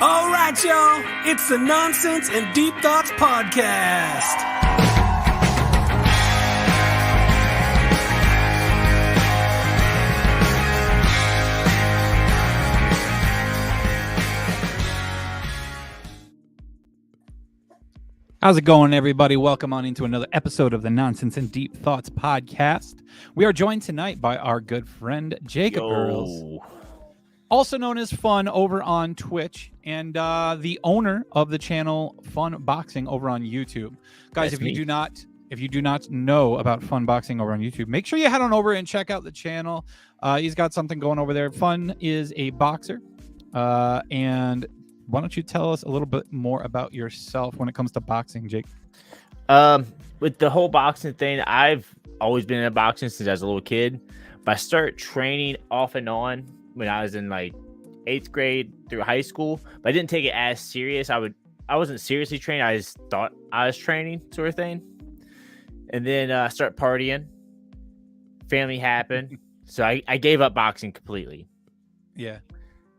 All right, y'all. It's the Nonsense and Deep Thoughts Podcast. How's it going, everybody? Welcome on into another episode of the Nonsense and Deep Thoughts Podcast. We are joined tonight by our good friend, Jacob Earls, also known as Phunn over on Twitch, and the owner of the channel Phunn Boxing over on YouTube. Guys, That's if you do not know about Phunn Boxing over on YouTube, make sure you head on over and check out the channel. He's got something going over there. Phunn is a boxer, and why don't you tell us a little bit more about yourself when it comes to boxing, Jake? With the whole boxing thing, I've always been in boxing since I was a little kid. But I started training off and on when I was in like 8th grade through high school. But I didn't take it as serious. I wasn't seriously training. I just thought I was training, sort of thing. And then I started partying. Family happened. So I gave up boxing completely. Yeah.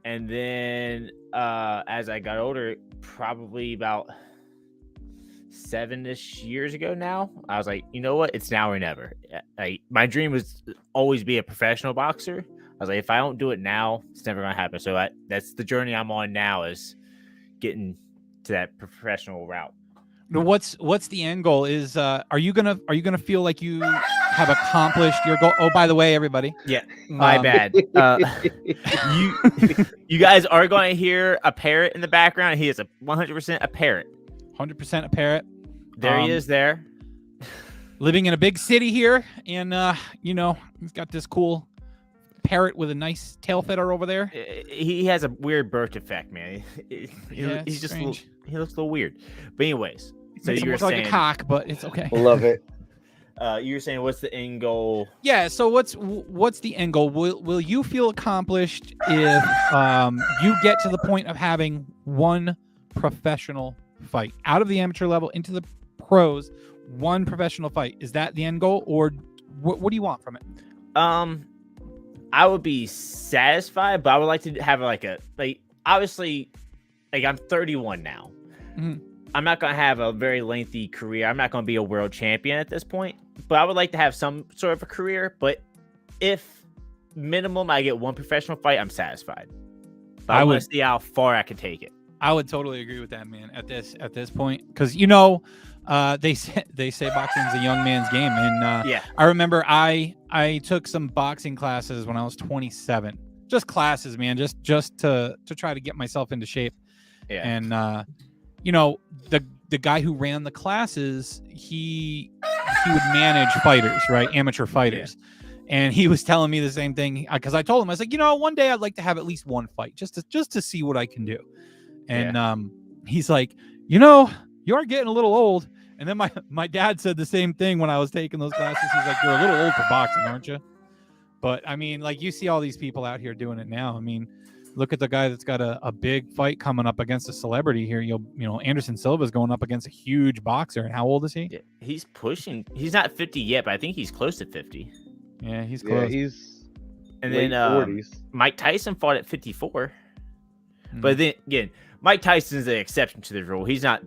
And then as I got older, probably about 7-ish years ago now, I was like, you know what? It's now or never. My dream was always be a professional boxer. I was like, if I don't do it now, it's never going to happen. So that's the journey I'm on now, is getting to that professional route. What's the end goal? Is are you gonna feel like you have accomplished your goal? Oh, by the way, everybody. Yeah, my bad. You guys are going to hear a parrot in the background. He is 100% a parrot. 100% a parrot. There he is. There, living in a big city here, and he's got this cool parrot with a nice tail feather over there. He has a weird birth defect, man. He's just he looks a little weird. But anyways, so you were saying like a cock, but it's okay. Love it. You were saying, what's the end goal? Yeah. So what's the end goal? Will you feel accomplished if you get to the point of having one professional fight out of the amateur level into the pros? One professional fight, is that the end goal, or what do you want from it? I would be satisfied, but I would like to have obviously, I'm 31 now. Mm-hmm. I'm not going to have a very lengthy career. I'm not going to be a world champion at this point, but I would like to have some sort of a career. But if minimum I get one professional fight, I'm satisfied. But I want to see how far I can take it. I would totally agree with that, man. At this point, because they say boxing is a young man's game, and yeah, I remember I took some boxing classes when I was 27. Just classes, man, just to try to get myself into shape. Yeah, and the guy who ran the classes, he would manage fighters, right? Amateur fighters. Yeah. And he was telling me the same thing, because I told him, I was like, one day I'd like to have at least one fight just to see what I can do. And he's like, you are getting a little old. And then my dad said the same thing when I was taking those classes. He's like, you're a little old for boxing, aren't you? But I mean, like, you see all these people out here doing it now. I mean, look at the guy that's got a big fight coming up against a celebrity here. Anderson Silva's going up against a huge boxer. And how old is he? Yeah, he's pushing. He's not 50 yet, but I think he's close to 50. Yeah, he's close. Yeah, he's and late then 40s. Mike Tyson fought at 54. But then again, Mike Tyson's the exception to the rule. He's not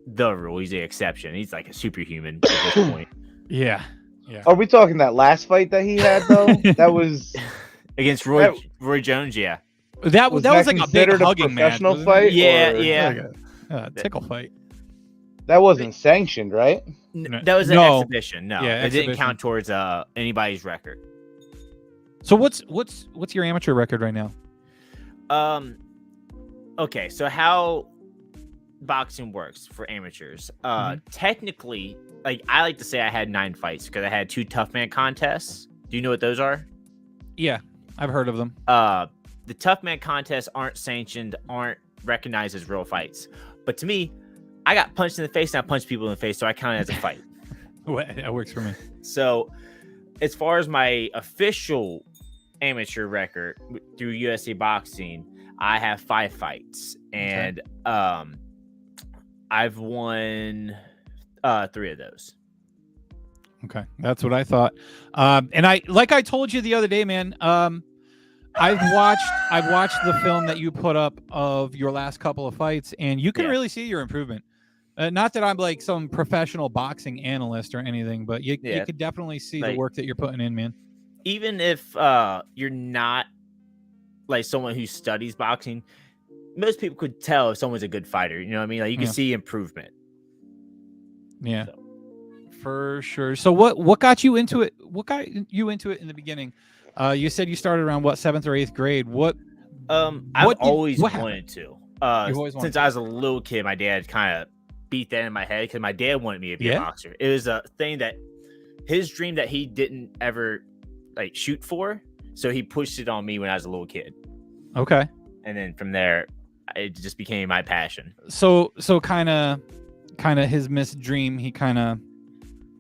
the rule. He's the exception. He's like a superhuman at this point. Yeah. Are we talking that last fight that he had though? That was against Roy Jones. Yeah. That was like a big hugging professional match, fight. Yeah. Like a tickle fight. That wasn't sanctioned, right? That was an exhibition. No, yeah, it didn't count towards anybody's record. So what's your amateur record right now? Okay, so how boxing works for amateurs? Technically, I like to say I had 9 fights because I had 2 tough man contests. Do you know what those are? Yeah, I've heard of them. The tough man contests aren't sanctioned, aren't recognized as real fights. But to me, I got punched in the face and I punched people in the face, so I count it as a fight. That works for me. So as far as my official amateur record through USA Boxing, I have 5 fights, and I've won 3 of those. Okay, that's what I thought. And I told you the other day, man. I've watched the film that you put up of your last couple of fights, and you can really see your improvement. Not that I'm like some professional boxing analyst or anything, but you could definitely see the work that you're putting in, man. Even if you're not like someone who studies boxing, most people could tell if someone's a good fighter. You know what I mean? Like you can see improvement. Yeah, for sure. So what got you into it? What got you into it in the beginning? You said you started around 7th or 8th grade. I've always wanted to. Always Since I was a little kid, my dad kind of beat that in my head because my dad wanted me to be a boxer. It was a thing that his dream that he didn't ever like shoot for, so he pushed it on me when I was a little kid. Okay. And then from there, it just became my passion. So kind of his missed dream. He kind of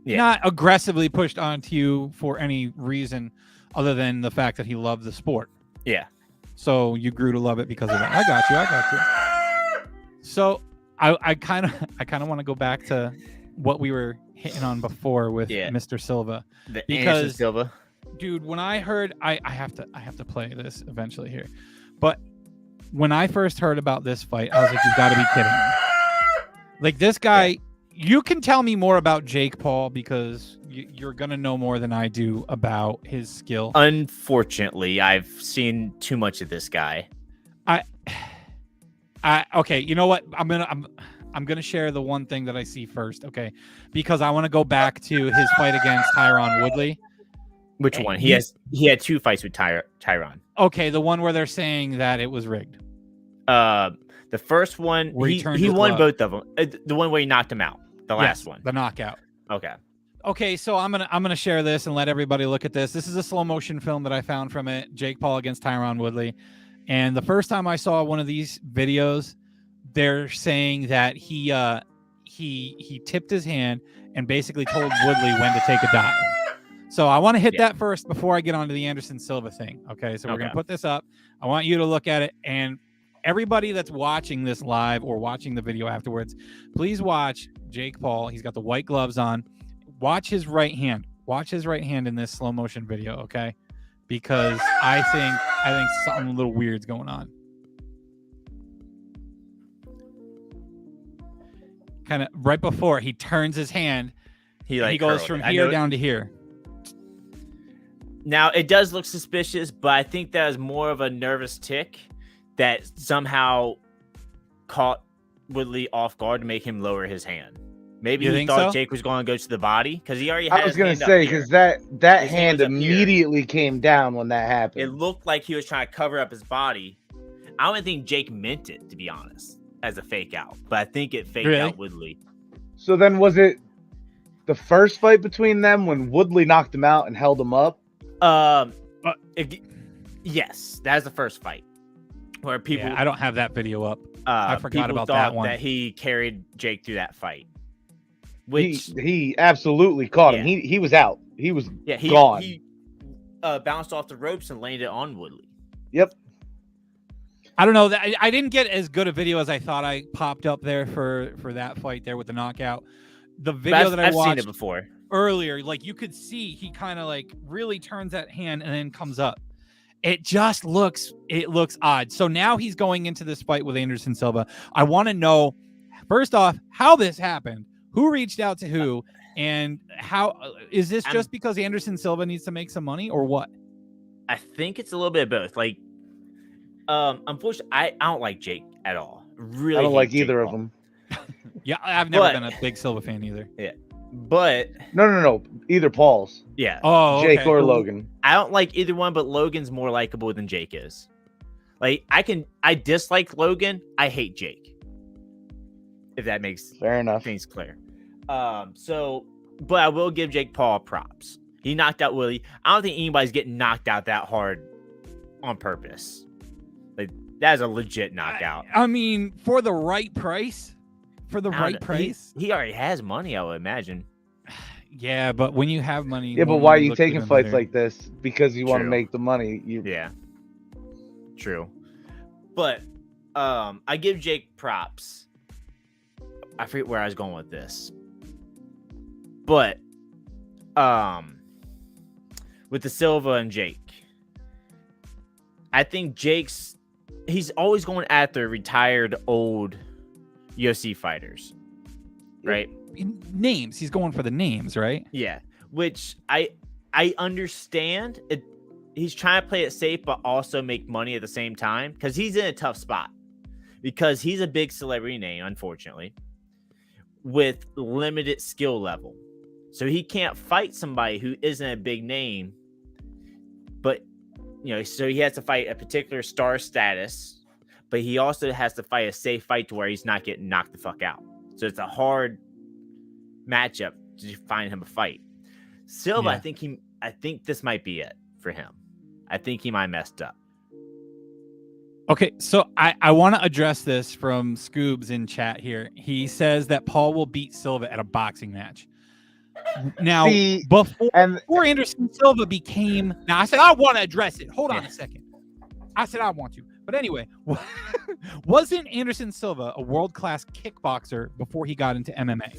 not aggressively pushed onto you for any reason other than the fact that he loved the sport. Yeah. So you grew to love it because of that. I got you. So I kind of want to go back to what we were hitting on before with Mr. Silva. Because Silva. Dude, when I heard I have to play this eventually here. But when I first heard about this fight, I was like, you've got to be kidding me. Like this guy, you can tell me more about Jake Paul because you're going to know more than I do about his skill. Unfortunately, I've seen too much of this guy. Okay, you know what? I'm going to share the one thing that I see first, okay? Because I want to go back to his fight against Tyron Woodley. Which one? He had 2 fights with Tyron. Okay, the one where they're saying that it was rigged. The first one, he won both of them. The one where he knocked him out. The last one. The knockout. Okay, so I'm gonna share this and let everybody look at this. This is a slow motion film that I found from it. Jake Paul against Tyron Woodley. And the first time I saw one of these videos, they're saying that he tipped his hand and basically told Woodley when to take a dive. So I want to hit that first before I get onto the Anderson Silva thing. Okay, so we're going to put this up. I want you to look at it. And everybody that's watching this live or watching the video afterwards, please watch Jake Paul. He's got the white gloves on. Watch his right hand. Watch his right hand in this slow motion video, okay? Because I think something a little weird's going on. Kind of right before he turns his hand, he goes from here down to here. Now, it does look suspicious, but I think that was more of a nervous tick that somehow caught Woodley off guard to make him lower his hand. Maybe he thought Jake was going to go to the body because he already had his hand up. I was going to say, because that hand immediately came down when that happened. It looked like he was trying to cover up his body. I don't think Jake meant it, to be honest, as a fake out, but I think it faked out Woodley. So then was it the first fight between them when Woodley knocked him out and held him up? Yes, that's the first fight where people. I don't have that video up. I forgot about that one. That he carried Jake through that fight. Which he absolutely caught him. He was out. He was gone. He bounced off the ropes and landed on Woodley. Yep. I don't know. I didn't get as good a video as I thought I popped up there for that fight there with the knockout. The video that I've watched seen it before earlier, like you could see he kind of like really turns that hand and then comes up. It just looks odd. So now he's going into this fight with Anderson Silva. I want to know, first off, how this happened. Who reached out to who, and how is this just because Anderson Silva needs to make some money, or what? I think it's a little bit of both. Like, unfortunately, I don't like Jake at all. Really, I don't like either of them. Yeah, I've never been a big Silva fan either. Yeah, but no, either Paul's. Yeah. Oh, Jake or Logan. I don't like either one, but Logan's more likable than Jake is. Like, I dislike Logan. I hate Jake. If that makes things clear. But I will give Jake Paul props. He knocked out Willie. I don't think anybody's getting knocked out that hard on purpose. Like, that is a legit knockout. I mean, for the right price. He already has money, I would imagine. Yeah, but when you have money. Yeah, but why are you taking fights like this? Because you want to make the money. Yeah. True. But I give Jake props. I forget where I was going with this. But with the Silva and Jake, I think he's always going after retired old UFC fighters, right? Names. He's going for the names, right? Yeah, which I understand. He's trying to play it safe, but also make money at the same time because he's in a tough spot because he's a big celebrity name, unfortunately, with limited skill level. So he can't fight somebody who isn't a big name, but so he has to fight a particular star status, but he also has to fight a safe fight to where he's not getting knocked the fuck out. So it's a hard matchup to find him a fight. Silva, Yeah. I think this might be it for him. I think he might have messed up. Okay, so I want to address this from Scoobs in chat here. He says that Paul will beat Silva at a boxing match. Now, before Anderson Silva became... Now, I said I want to address it. Hold on a second. I said I want to. But anyway, wasn't Anderson Silva a world-class kickboxer before he got into MMA?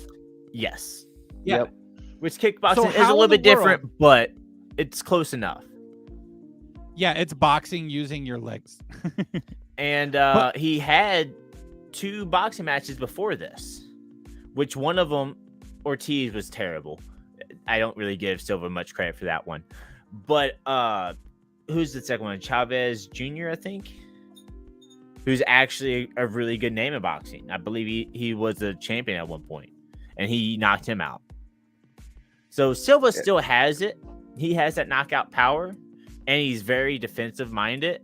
Yes. Yeah. Yep. Which kickboxing is a little bit different, but it's close enough. Yeah, it's boxing using your legs. And he had 2 boxing matches before this, which one of them, Ortiz, was terrible. I don't really give Silva much credit for that one. But who's the second one? Chavez Jr., I think, who's actually a really good name in boxing. I believe he was a champion at one point, and he knocked him out. So Silva still has it. He has that knockout power, and he's very defensive minded.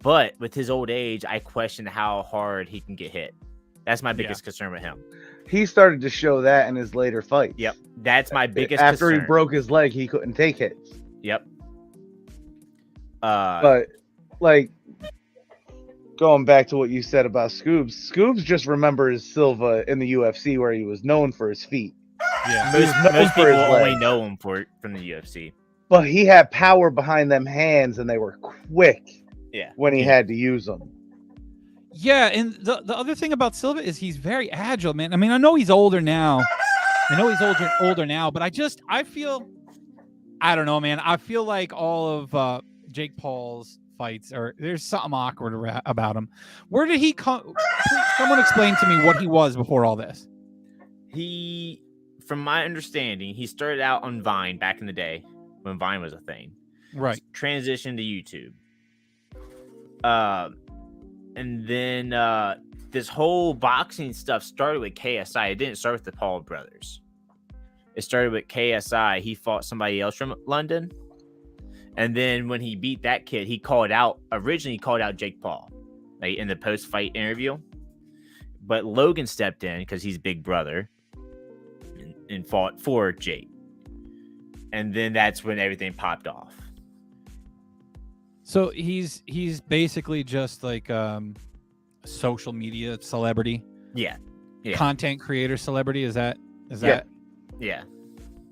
But with his old age, I question how hard he can get hit. That's my biggest concern with him. He started to show that in his later fights. Yep. That's my biggest After concern. he broke his leg, he couldn't take hits. Yep. But like going back to what you said about Scoobs just remembers Silva in the UFC where he was known for his feet. Yeah. Most people only know him from the UFC. But he had power behind them hands, and they were quick. Yeah. When he had to use them. Yeah, and the other thing about Silva is he's very agile, man. I mean, I know he's older now. Older now, but I feel, I don't know, man. I feel like all of Jake Paul's fights there's something awkward about him. Where did he come? Please, someone explain to me what he was before all this. He, from my understanding, he started out on Vine back in the day when Vine was a thing. Right. Transitioned to YouTube. And then this whole boxing stuff started with KSI. It didn't start with the Paul brothers. It started with KSI. He fought somebody else from London. And then when he beat that kid, originally called out Jake Paul, like in the post-fight interview. But Logan stepped in because he's big brother and fought for Jake. And then that's when everything popped off. So he's basically just like social media celebrity. Yeah. Content creator celebrity. Is that? Yeah.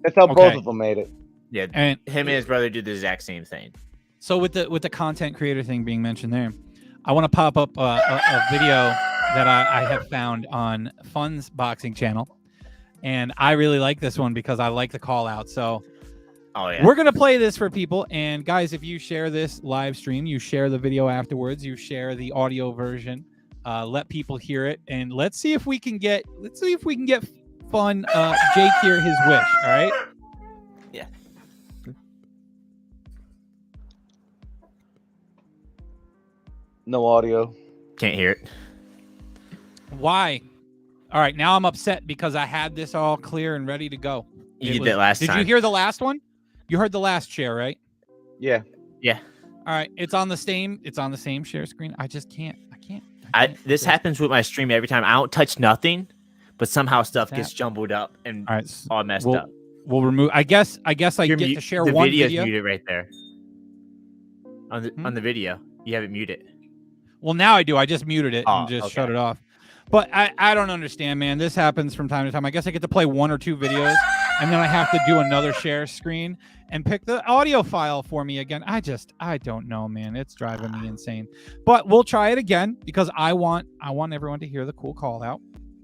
That's how both of them made it. Yeah. And him and his brother did the exact same thing. So with the content creator thing being mentioned there, I want to pop up a video that I have found on Phunn's Boxing channel, and I really like this one because I like the call out. So we're gonna play this for people, and guys, if you share this live stream, you share the video afterwards, you share the audio version, let people hear it, and let's see if we can get Phunn Jake hear his wish. All right. Yeah. No audio. Can't hear it. Why? All right, now I'm upset because I had this all clear and ready to go. You did that last time. Did you hear the last one? You heard the last share, right? Yeah. Yeah. All right, it's on the same share screen. I just can't. This happens with my stream every time. I don't touch nothing, but somehow stuff gets jumbled up and all messed up. We'll remove. I guess I get to share one video. The video's muted right there. On the video, you have it muted. Well, now I do. I just muted it and just shut it off. But I don't understand, man. This happens from time to time. I guess I get to play 1 or 2 videos, and then I have to do another share screen and pick the audio file for me again. I don't know, man. It's driving me insane. But we'll try it again because I want everyone to hear the cool call out,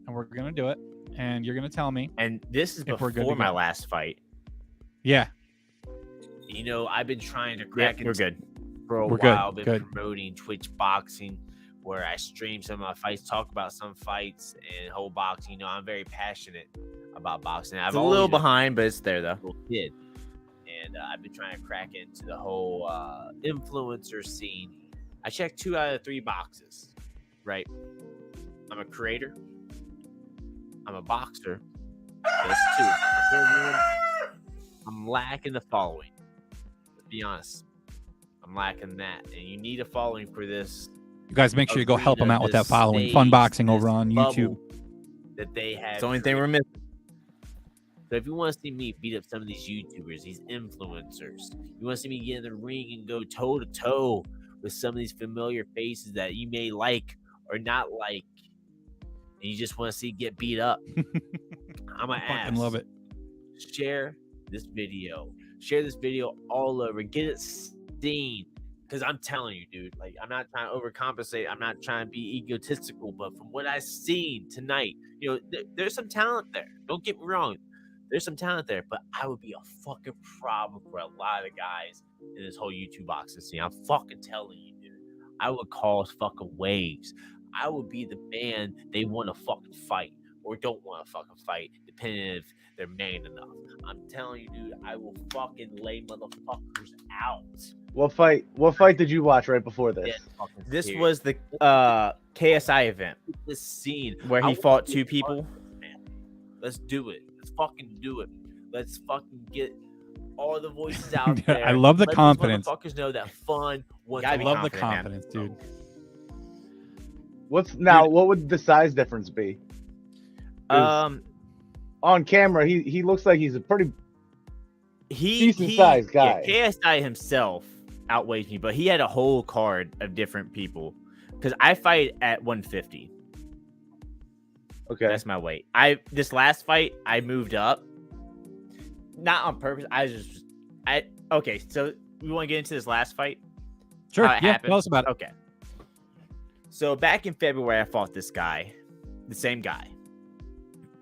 and we're gonna do it. And you're gonna tell me. And this is before my last fight. Yeah. I've been trying to crack. We're good. For a We're while, good. I've been Good. promoting Twitch boxing, where I stream some of my fights, talk about some fights, and whole boxing. You know, I'm very passionate about boxing. I've It's a always little been behind, but it's there though. a little kid, and I've been trying to crack into the whole influencer scene. I checked 2 out of 3 boxes. Right, I'm a creator. I'm a boxer. That's 2. The third one, I'm lacking the following. Let's be honest. I'm lacking that, and you need a following for this. You guys make sure you go help him arena, out with this that following. space, Phunn Boxing over this on bubble YouTube. that they have. It's the only thing created. we're missing. So if you want to see me beat up some of these YouTubers, these influencers, you want to see me get in the ring and go toe to toe with some of these familiar faces that you may like or not like, and you just want to see get beat up, I'm gonna I ask. fucking love it. Share this video. Share this video all over. Get it seen. Because I'm telling you, dude, like, I'm not trying to overcompensate. I'm not trying to be egotistical. But from what I've seen tonight, you know, there's some talent there. Don't get me wrong. There's some talent there. But I would be a fucking problem for a lot of guys in this whole YouTube boxing scene. I'm fucking telling you, dude. I would cause fucking waves. I would be the man they want to fucking fight or don't want to fucking fight, depending if they're man enough. I'm telling you, dude, I will fucking lay motherfuckers out. What fight did you watch right before this? Dead fucking This serious. was the KSI event This scene where I he want fought to 2 be people. part of it, man. Let's do it. Let's fucking do it. Let's fucking get all the voices out Yeah, there. I love the Let these confidence. motherfuckers know that Phunn wants Gotta I be to love the confident, man. confidence, dude. What would the size difference be? On camera, he looks like he's a pretty decent-sized guy. Yeah, KSI himself outweighs me, but he had a whole card of different people. Because I fight at 150. okay. That's my weight. This last fight, I moved up. Not on purpose. Okay, so we want to get into this last fight? Sure. How it Yeah. happened? Tell us about it. Okay. So back in February, I fought this guy, the same guy.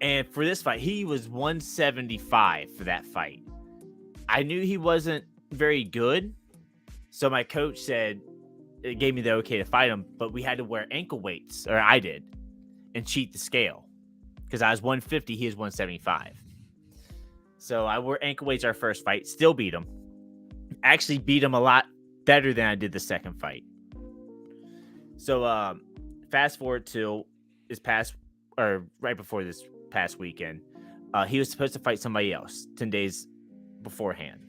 And for this fight, he was 175 for that fight. I knew he wasn't very good. So my coach said, it gave me the okay to fight him, but we had to wear ankle weights, or I did, and cheat the scale. Because I was 150, he was 175. So I wore ankle weights our first fight, still beat him. Actually beat him a lot better than I did the second fight. So fast forward to this past, or right before this past weekend, he was supposed to fight somebody else 10 days beforehand.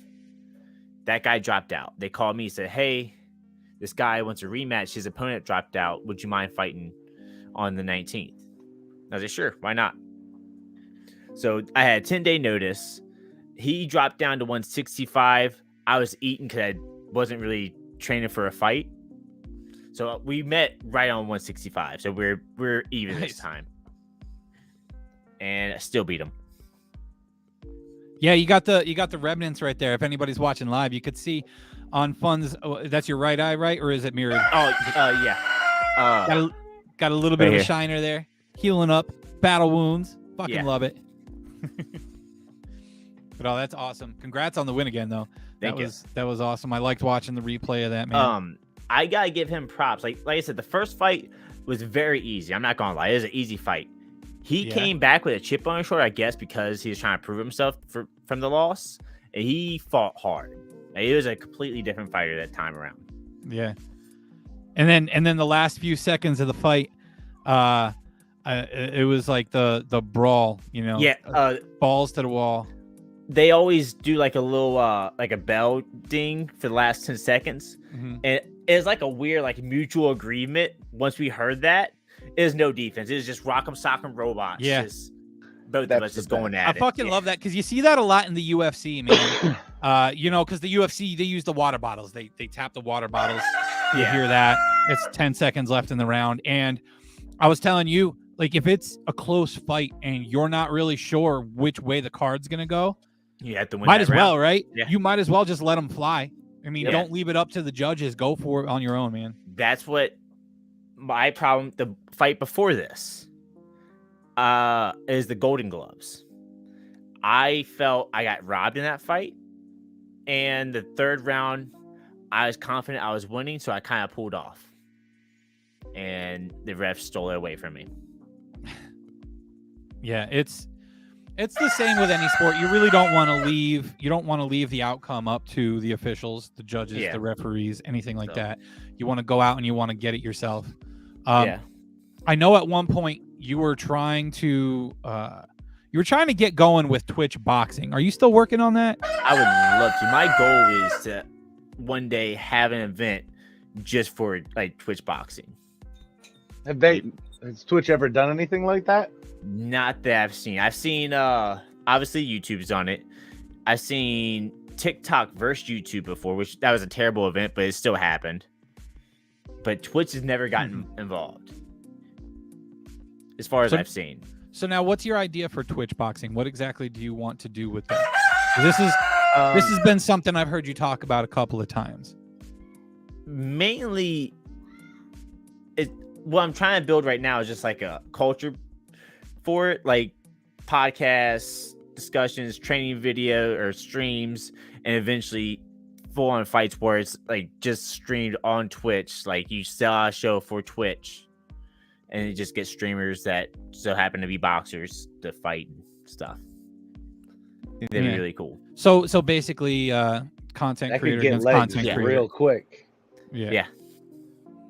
That guy dropped out. They called me and said, hey, this guy wants a rematch. His opponent dropped out. Would you mind fighting on the 19th? I was like, sure, why not? So I had a 10-day notice. He dropped down to 165. I was eating because I wasn't really training for a fight. So we met right on 165. So we're even this time. And I still beat him. Yeah, you got the remnants right there. If anybody's watching live, you could see on Phunn's. That's your right eye, right? Or is it mirrored? Yeah. Got a little bit right of a here. shiner there. Healing up. Battle wounds. Fucking Yeah. love it. But that's awesome. Congrats on the win again, though. Thank you. That was awesome. I liked watching the replay of that, man. I gotta give him props. Like I said, the first fight was very easy. I'm not gonna lie, it was an easy fight. He came back with a chip on his shoulder, I guess, because he was trying to prove himself from the loss. And he fought hard. Like, it was a completely different fighter that time around. Yeah. And then the last few seconds of the fight, it was like the brawl, you know. Yeah. Balls to the wall. They always do like a little like a bell ding for the last 10 seconds. Mm-hmm. And it's like a weird like mutual agreement. Once we heard that, it was no defense. It was just rock'em sock'em robots. Yeah. Just, both That's of us the just going at I it. fucking love that because you see that a lot in the UFC, man. You know, because the UFC, they use the water bottles. They tap the water bottles. You Yeah. hear that. It's 10 seconds left in the round. And I was telling you, like, if it's a close fight and you're not really sure which way the card's going to go, You have to win might that as round. well, right? Yeah. You might as well just let them fly. I mean, Yeah. don't leave it up to the judges. Go for it on your own, man. That's what my problem, the fight before this, is the Golden Gloves. I felt I got robbed in that fight. And the third round, I was confident I was winning, so I kind of pulled off. And the ref stole it away from me. Yeah, it's the same with any sport. You really don't want to leave. You don't want to leave the outcome up to the officials, the judges, the referees, anything like that. You want to go out and you want to get it yourself. I know at one point you were trying to get going with Twitch boxing. Are you still working on that? I would love to. My goal is to one day have an event just for like Twitch boxing. Has Twitch ever done anything like that? Not that I've seen. I've seen obviously YouTube's on it. I've seen TikTok versus YouTube before, which that was a terrible event, but it still happened. But Twitch has never gotten involved, as far as I've seen. So now, what's your idea for Twitch boxing? What exactly do you want to do with that? This has been something I've heard you talk about a couple of times. Mainly, what I'm trying to build right now is just like a culture for it, like podcasts, discussions, training video or streams, and eventually full-on fights where it's like just streamed on Twitch. Like you sell a show for Twitch, and it just gets streamers that so happen to be boxers to fight and stuff. I think that'd be really cool. So basically, content That creator could get against legs content creator real quick. Yeah,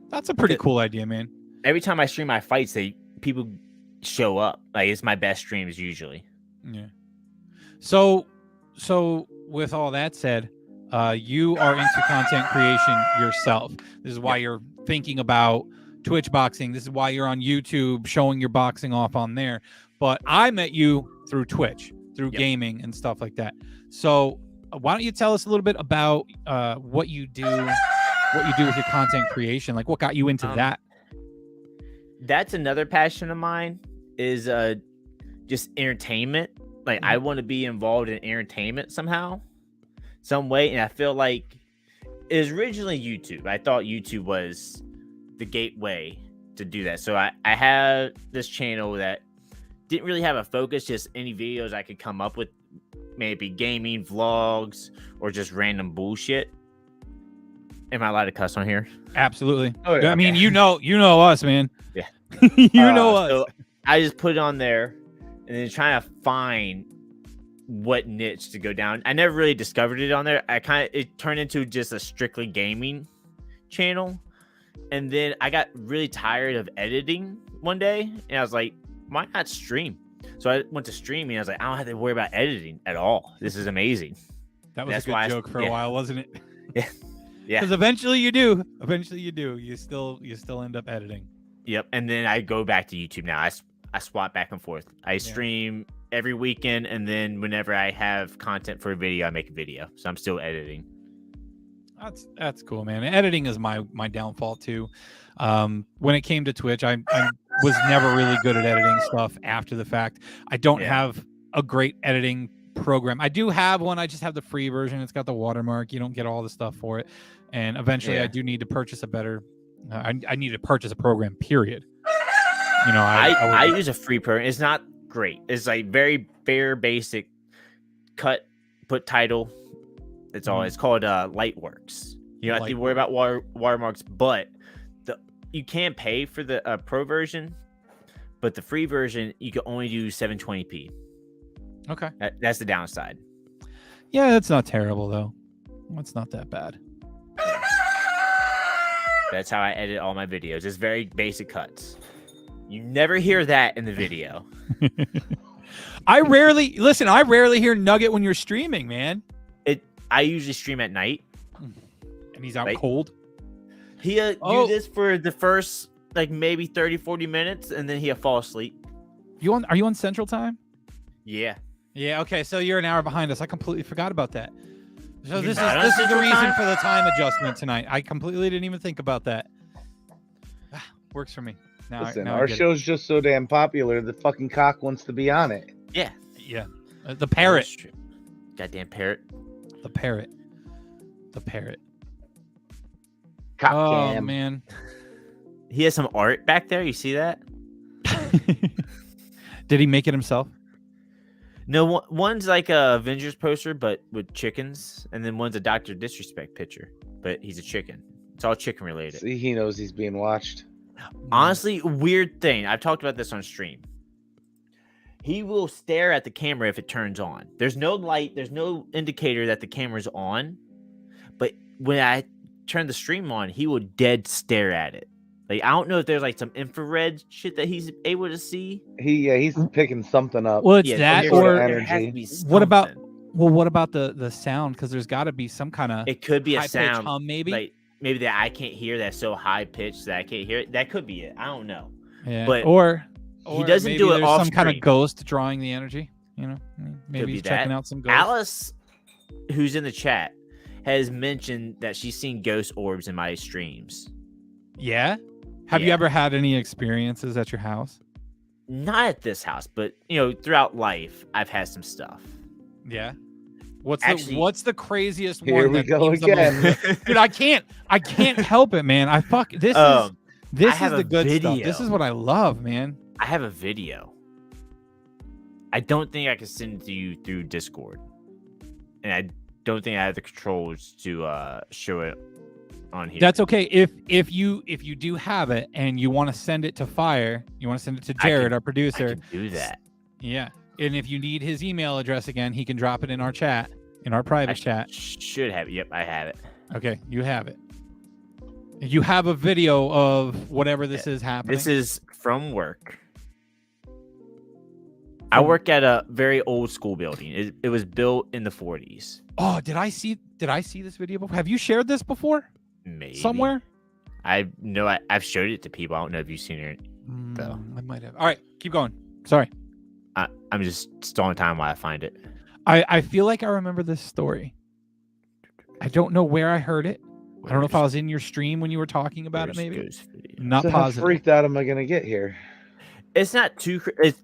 that's a pretty cool idea, man. Every time I stream my fights, people show up. Like it's my best streams usually. Yeah. So with all that said, you are into content creation yourself. This is why you're thinking about Twitch boxing. This is why you're on YouTube showing your boxing off on there. But I met you through Twitch, through gaming and stuff like that. So why don't you tell us a little bit about what you do with your content creation? Like what got you into that? That's another passion of mine is just entertainment. Like I want to be involved in entertainment somehow, some way. And I feel like it was originally YouTube. I thought YouTube was the gateway to do that. So I had this channel that didn't really have a focus, just any videos I could come up with, maybe gaming, vlogs, or just random bullshit. Am I allowed to cuss on here? Absolutely. Oh, yeah. I mean, you know us, man. Yeah. you know us. So I just put it on there and then trying to find what niche to go down. I never really discovered it on there. It turned into just a strictly gaming channel. And then I got really tired of editing one day and I was like, why not stream? So I went to streaming. I was like, I don't have to worry about editing at all. This is amazing. That was a good joke for a while, wasn't it? Yeah. Yeah. Because eventually you do. You still end up editing. Yep. And then I go back to YouTube now. I swap back and forth. I stream every weekend, and then whenever I have content for a video, I make a video. So I'm still editing. That's cool, man. Editing is my downfall too. When it came to Twitch, I was never really good at editing stuff after the fact. I don't have a great editing program. I do have one. I just have the free version. It's got the watermark. You don't get all the stuff for it. And eventually I do need to purchase a better I need to purchase a program, period. You know, I use a free program. It's not great. It's like very bare basic cut, put title. It's all. It's called Lightworks. You don't have to worry about watermarks, but you can pay for the pro version, but the free version you can only do 720p. Okay, that's the downside. Yeah, that's not terrible though. It's not that bad. That's how I edit all my videos. It's very basic cuts. You never hear that in the video. I rarely hear Nugget when you're streaming, man. I usually stream at night. And he's out cold. He'll do this for the first like maybe 30-40 minutes and then he'll fall asleep. Are you on Central Time? Yeah. Yeah, okay, so you're an hour behind us. I completely forgot about that. So this is the reason for the time adjustment tonight. I completely didn't even think about that. Works for me. Listen, our show's just so damn popular, the fucking cock wants to be on it. Yeah. Yeah. The parrot. Goddamn parrot. The parrot. Cock cam. Man. He has some art back there. You see that? Did he make it himself? No, one's like a Avengers poster, but with chickens, and then one's a Dr. Disrespect picture. but he's a chicken. It's all chicken related. See, he knows he's being watched. Honestly, weird thing. I've talked about this on stream. He will stare at the camera if it turns on. There's no light. There's no indicator that the camera's on. But when I turn the stream on, he will dead stare at it. Like, I don't know if there's like some infrared shit that he's able to see. He's picking something up. Well, it's that, or there has to be what about something. what about the sound? Because there's got to be some kind of It could be a high-pitched sound, hum, maybe. like maybe that I can't hear. That's so high pitched that I can't hear it. That could be it. I don't know. Yeah, but or he doesn't maybe do it there's off some kind of screen. ghost drawing the energy. You know, maybe be he's that. checking out some ghosts. Alice, who's in the chat, has mentioned that she's seen ghost orbs in my streams. Yeah. Have you Yeah. ever had any experiences at your house? Not at this house, but throughout life, I've had some stuff. Yeah. What's the craziest Here one? we that go seems the most- again. Dude, I can't help it, man. This I is have the a good stuff. video. This is what I love, man. I have a video. I don't think I can send it to you through Discord, and I don't think I have the controls to show it on here. That's okay. If you do have it and you want to send it to Fire, you want to send it to Jared, our I producer. can do that. Yeah. And if you need his email address again, he can drop it in our chat, in our private chat. Should have it. Yep, I have it. Okay, you have it. You have a video of whatever this is happening. This is from work. I work at a very old school building. It was built in the 40s. Oh, did I see this video before? Have you shared this before? Maybe Somewhere? I know I've showed it to people. I don't know if you've seen it though. I might have. All right, keep going. Sorry. I'm just stalling time while I find it. I feel like I remember this story. I don't know where I heard it. I don't know if I was in your stream when you were talking about it, maybe. Not So how positive. freaked out am I gonna get here? It's not too it's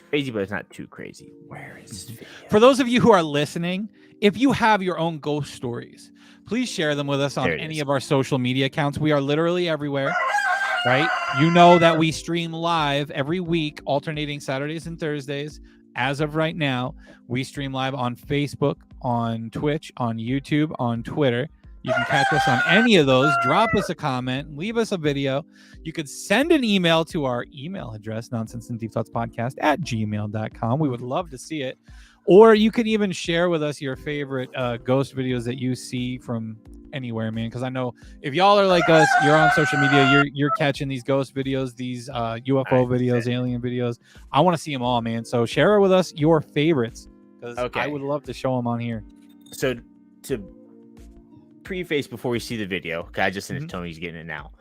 crazy, but it's not too crazy. Where is this video? For those of you who are listening, if you have your own ghost stories, please share them with us on There it any is. of our social media accounts. We are literally everywhere, right? You know that we stream live every week, alternating Saturdays and Thursdays. As of right now, we stream live on Facebook, on Twitch, on YouTube, on Twitter. You can catch us on any of those. Drop us a comment, leave us a video. You could send an email to our email address, nonsenseanddeepthoughtspodcast@gmail.com. We would love to see it. Or you can even share with us your favorite ghost videos that you see from anywhere, man. Because I know if y'all are like us, you're on social media, you're catching these ghost videos, these UFO videos, alien videos. I want to see them all, man. So share with us your favorites, because I would love to show them on here. So to preface before we see the video, because I just sent it to Tony, he's getting it now.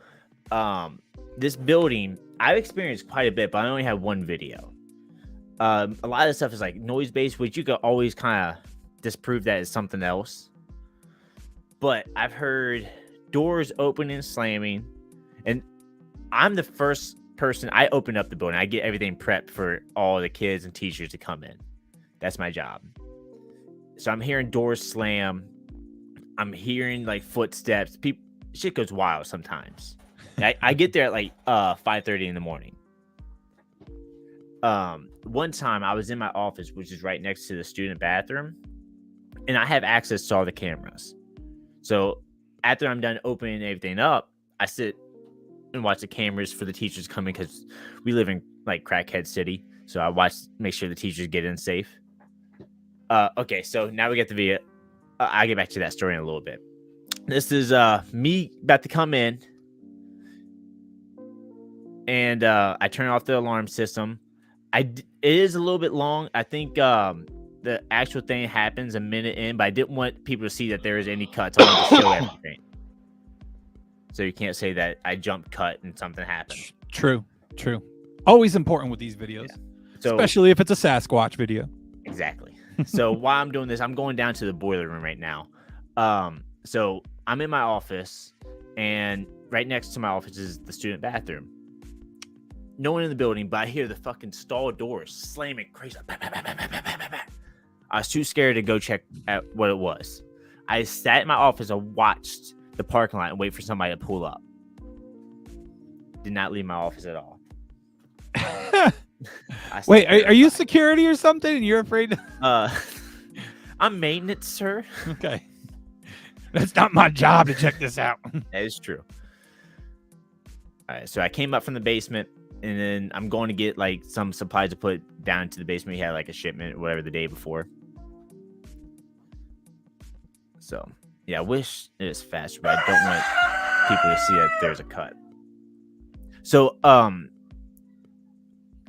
This building, I've experienced quite a bit, but I only have one video. A lot of stuff is like noise based, which you could always kind of disprove that is something else. But I've heard doors opening and slamming, and I'm the first person. I open up the building. I get everything prepped for all the kids and teachers to come in. That's my job. So I'm hearing doors slam. I'm hearing like footsteps. Shit goes wild sometimes. I get there at like 5:30 in the morning. One time I was in my office, which is right next to the student bathroom, and I have access to all the cameras. So after I'm done opening everything up, I sit and watch the cameras for the teachers coming, because we live in like crackhead city. So I make sure the teachers get in safe. Okay, so now we get the video. I'll get back to that story in a little bit. This is me about to come in, and I turn off the alarm system. It is a little bit long. I think the actual thing happens a minute in, but I didn't want people to see that there is any cuts. I want to show everything, so you can't say that I jumped cut and something happened. True. Always important with these videos, So especially if it's a Sasquatch video. exactly. So while I'm doing this, I'm going down to the boiler room right now. So I'm in my office, and right next to my office is the student bathroom. No one in the building, but I hear the fucking stall doors slamming crazy. I was too scared to go check at what it was. I sat in my office and watched the parking lot and wait for somebody to pull up. Did not leave my office at all. Wait, are you security or something? And you're afraid? I'm maintenance, sir. Okay. That's not my job to check this out. That is true. All right, so I came up from the basement, and then I'm going to get like some supplies to put down into the basement. We had like a shipment or whatever the day before. So yeah, I wish it was faster, but I don't want people to see that there's a cut. So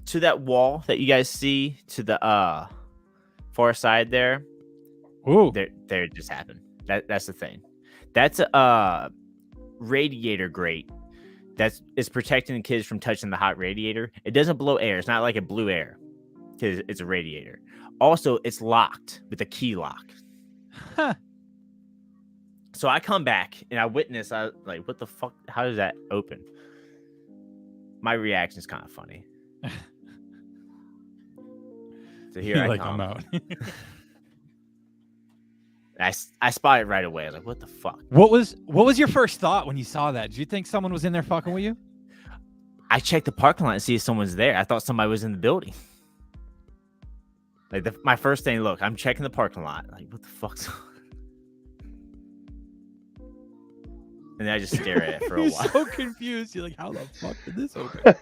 to that wall that you guys see to the far side there, Ooh. there just happened. That's the thing. That's a radiator grate. It's protecting the kids from touching the hot radiator. It doesn't blow air. It's not like a blue air because it's a radiator. Also, it's locked with a key lock. Huh. So I come back and I witness. I like, what the fuck? How does that open? My reaction is kind of funny. So here I come. I'm out. I spot it right away. I was like, what the fuck? What was your first thought when you saw that? Did you think someone was in there fucking with you? I checked the parking lot and see if someone's there. I thought somebody was in the building. Like my first thing, look, I'm checking the parking lot. Like, what the fuck's and then I just stare at it for a You're while. so confused. You're like, how the fuck did this open?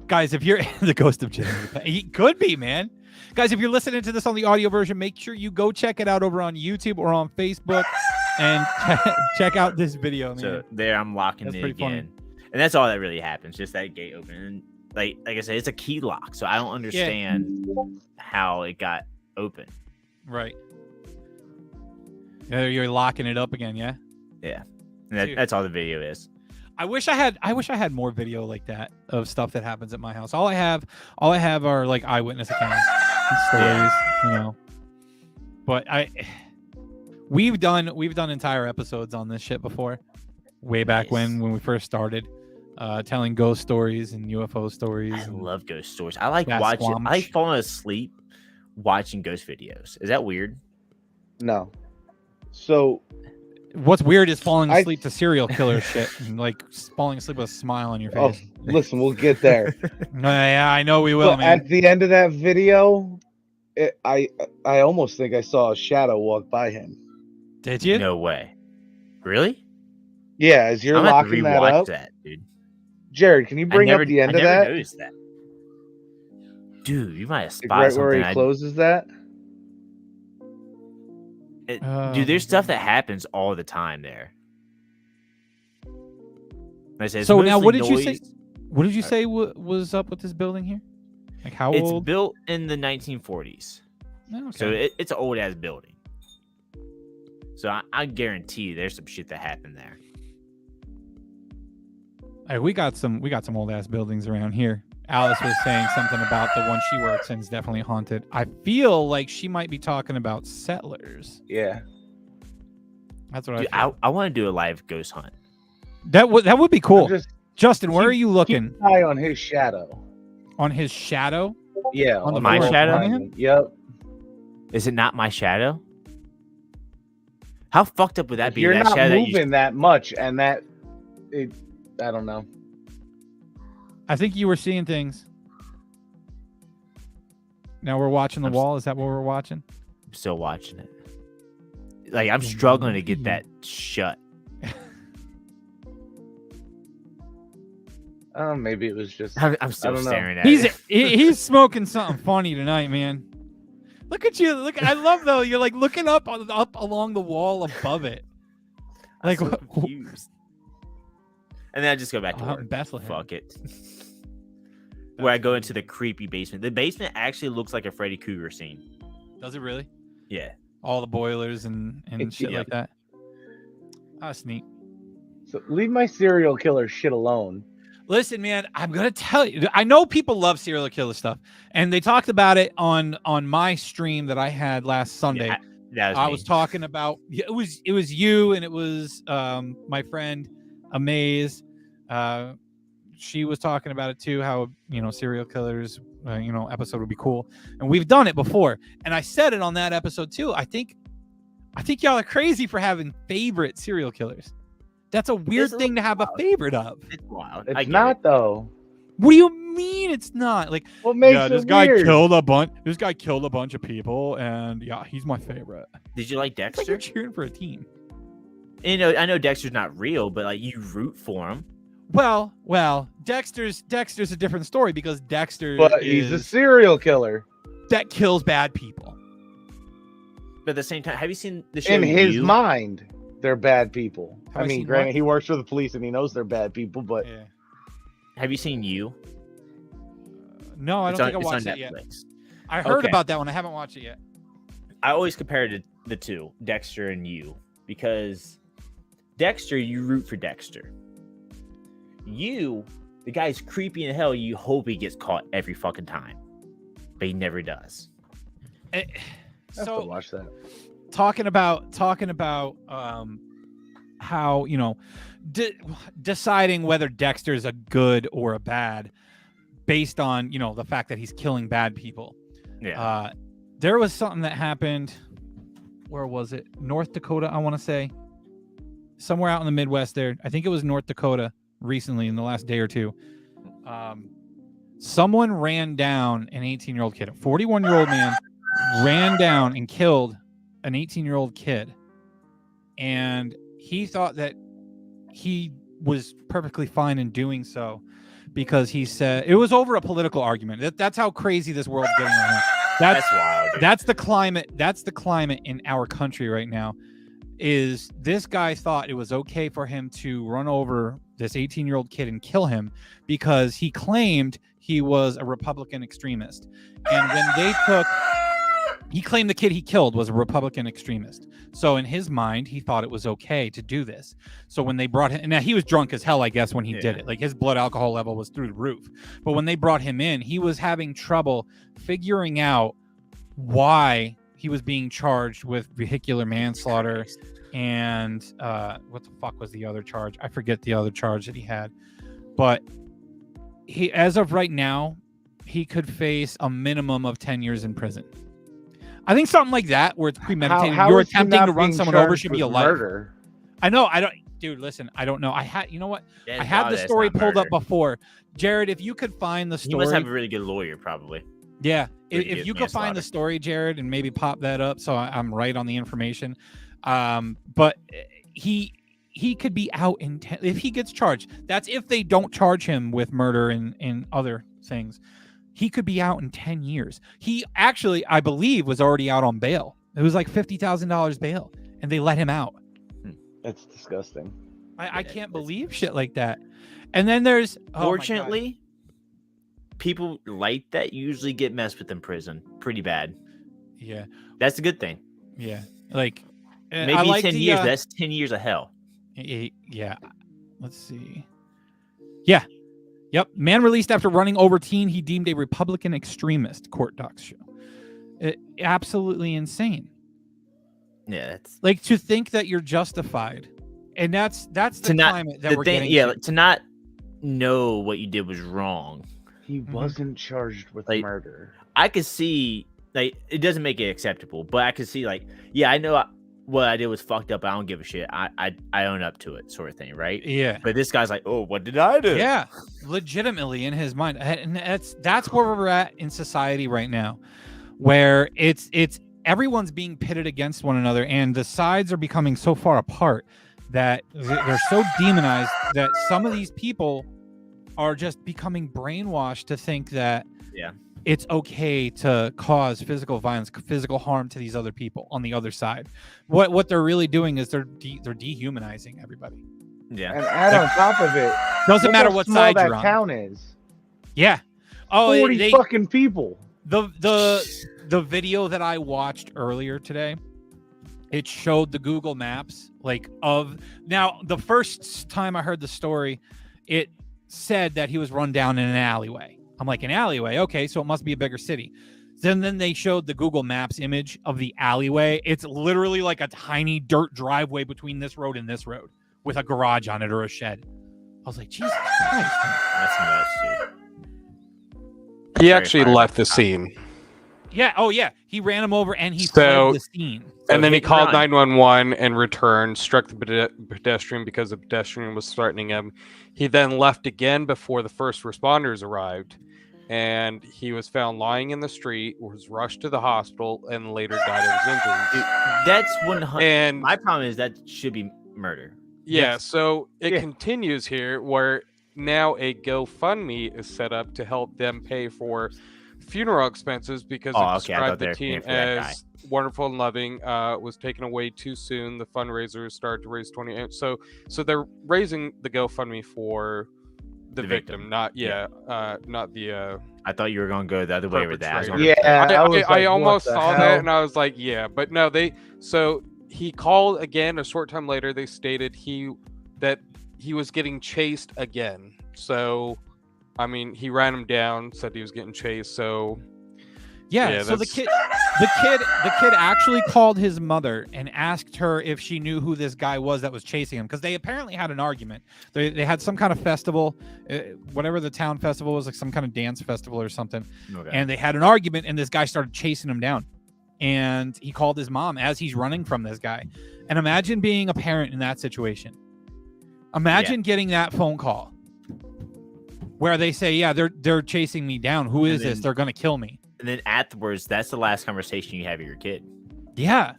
Guys, if you're the ghost of Jimmy, he could be, man. Guys, if you're listening to this on the audio version, make sure you go check it out over on YouTube or on Facebook and check out this video, man. So there I'm locking That's it pretty again. funny. And that's all that really happens, just that gate opening. And like I said, it's a key lock, so I don't understand how it got open. Right. Yeah, you're locking it up again, yeah? Yeah. And that's all the video is. I wish I had more video like that of stuff that happens at my house. All I have are like eyewitness accounts and stories, you know. But we've done entire episodes on this shit before, way back when we first started, telling ghost stories and UFO stories. I love ghost stories. I like Sasquatch. watching. I like falling asleep watching ghost videos. Is that weird? No. So What's weird is falling asleep to serial killer shit, and like falling asleep with a smile on your oh, face. listen, we'll get there. Yeah, I know we will, But man. at the end of that video, I almost think I saw a shadow walk by him. Did you? No way. Really? Yeah, as you're I'm gonna have to locking that rewatch up, that, dude. Jared, can you bring up the end of that? Noticed that. Dude, you might have Like spotted right something. where he closes that. Dude, there's stuff that happens all the time there. Like I said, it's So now, what did mostly you say? noise. What did you say was up with this building here? Like how It's old? built in the 1940s, Oh, okay. so it's an old ass building. So I guarantee there's some shit that happened there. Hey, we got some old ass buildings around here. Alice was saying something about the one she works in is definitely haunted. I feel like she might be talking about Settlers. Yeah. That's what Dude, I feel. I want to do a live ghost hunt. That would be cool. Just Justin, where are you looking? keep an eye on his shadow. On his shadow? Yeah, On the My floor shadow? behind him? Yep. Is it not my shadow? How fucked up would that be? You're That not shadow moving that much, and I don't know. I think you were seeing things. Now we're watching the wall. Is that what we're watching? I'm still watching it. Like I'm struggling to get that shut. Maybe it was just. I'm still don't know. staring at He's it. he's smoking something funny tonight, man. Look at you. Look, I love though. You're like looking up along the wall above it. I'm Like so what? confused. And then I just go back to Out in work. Bethlehem. Fuck it. Where I go into the creepy basement. The basement actually looks like a Freddy Krueger scene. Does it really? Yeah. All the boilers and shit Yep. like that. Oh, that's neat. So leave my serial killer shit alone. Listen, man, I'm gonna tell you. I know people love serial killer stuff, and they talked about it on my stream that I had last Sunday. Yeah, I was talking about it was you and it was my friend Amaze. She was talking about it too. How serial killers episode would be cool, and we've done it before. And I said it on that episode too. I think y'all are crazy for having favorite serial killers. That's a weird thing to have a favorite of. It's wild. It's not though. What do you mean it's not? Like, What makes yeah, it this guy weird? killed a bunch. This guy killed a bunch of people, and yeah, he's my favorite. Did you like It's like you're Dexter? cheering for a team. You know, I know Dexter's not real, but like you root for him. Well, Dexter's a different story because Dexter But he's a is serial killer. that kills bad people. But at the same time, have you seen the show? In his You? mind, they're bad people. Have I I mean, seen granted, what? he works for the police and he knows they're bad people, but Yeah. Have you seen You? No, I don't think I watched it's on it yet. Netflix. I heard Okay. about that one. I haven't watched it yet. I always compared the two, Dexter and You, because Dexter, you root for Dexter. You, the guy's creepy in hell. You hope he gets caught every fucking time, but he never does. I have to So watch that. talking about how deciding whether Dexter's a good or a bad based on the fact that he's killing bad people. Yeah. There was something that happened. Where was it? North Dakota, I want to say. Somewhere out in the Midwest there. I think it was North Dakota recently in the last day or two. Someone ran down an 18-year-old kid. A 41-year-old man ran down and killed an 18-year-old kid. And he thought that he was perfectly fine in doing so because he said it was over a political argument. That's how crazy this world's getting right now. That's wild. Dude. That's the climate. That's the climate in our country right now. Is this guy thought it was okay for him to run over this 18-year-old kid and kill him because he claimed he was a Republican extremist. And when he claimed the kid he killed was a Republican extremist. So in his mind, he thought it was okay to do this. So when they brought him, now he was drunk as hell, I guess, when he did it. Like his blood alcohol level was through the roof. But when they brought him in, he was having trouble figuring out why he was being charged with vehicular manslaughter and what the fuck was the other charge? I forget the other charge that he had. But he, as of right now, he could face a minimum of 10 years in prison. I think something like that, where it's premeditated. You're is he attempting not to run being someone over charged should be a with life. murder? I know. I don't, dude. Listen, I don't know. You know what? Thank I had God the that's story not pulled up murder. before. Jared, if you could find the He story, must have a really good lawyer, probably. yeah. Pretty If good you could find the manslaughter. story, Jared, and maybe pop that up so I'm right on the information. But he could be out in if he gets charged. That's if they don't charge him with murder and other things. He could be out in 10 years. He actually, I believe, was already out on bail. It was like $50,000 bail, and they let him out. That's disgusting. I can't believe shit like that. And then there's Fortunately, people like that usually get messed with in prison pretty bad. yeah, That's a good thing. yeah, like Maybe I like 10 the, years. That's 10 years of hell. Yeah, let's see. Yeah, yep. Man released after running over teen he deemed a Republican extremist. Court docs show. Absolutely insane. Yeah, that's Like to think that you're justified, and that's the to not climate that the we're thing. getting. Yeah, to. to not know what you did was wrong. He wasn't charged with Like, murder. I could see like it doesn't make it acceptable, but I could see like yeah, I know what I did was fucked up. I don't give a shit. I own up to it, sort of thing, right? Yeah. But this guy's like, oh, what did I do? Yeah, legitimately in his mind, and that's where we're at in society right now, where it's everyone's being pitted against one another, and the sides are becoming so far apart that they're so demonized that some of these people are just becoming brainwashed to think that it's okay to cause physical violence, physical harm to these other people on the other side. What they're really doing is they're dehumanizing everybody. Yeah. And add on top of it, Doesn't look matter how what small side that you're on. town is. Yeah. Oh, 40 fucking people. The video that I watched earlier today, it showed the Google Maps now the first time I heard the story, it said that he was run down in an alleyway. I'm like, an alleyway, okay, so it must be a bigger city. Then they showed the Google Maps image of the alleyway. It's literally like a tiny dirt driveway between this road and this road with a garage on it or a shed. I was like, Jesus Christ. That's nuts, dude. He Very actually fired left up. the scene. Yeah. Oh, yeah. He ran him over and he So- fled the scene. And then he hit and called run. 911 and returned, struck the pedestrian because the pedestrian was threatening him. He then left again before the first responders arrived. and he was found lying in the street, was rushed to the hospital, and later died of his injuries. That's 100. And My problem is that should be murder. yeah, Yes. so it Yeah. continues here where now a GoFundMe is set up to help them pay for funeral expenses because Oh, it okay, I described thought they the were paying team for that guy. as wonderful and loving, was taken away too soon. The fundraiser started to raise 20. So they're raising the GoFundMe for the victim, not not the I thought you were going to go the other way with that. I was perpetrator. gonna- Yeah, I was like, I what almost the saw hell? that and I was like, yeah, but no, so he called again a short time later. They stated that he was getting chased again. So I mean, he ran him down, said he was getting chased. So Yeah, so the kid actually called his mother and asked her if she knew who this guy was that was chasing him, because they apparently had an argument. They had some kind of festival, whatever the town festival was, like some kind of dance festival or something. Okay. And they had an argument, and this guy started chasing him down. And he called his mom as he's running from this guy. And imagine being a parent in that situation. Imagine getting that phone call where they say, "Yeah, they're chasing me down. Who is this? They're gonna kill me." And then afterwards, that's the last conversation you have with your kid. Yeah,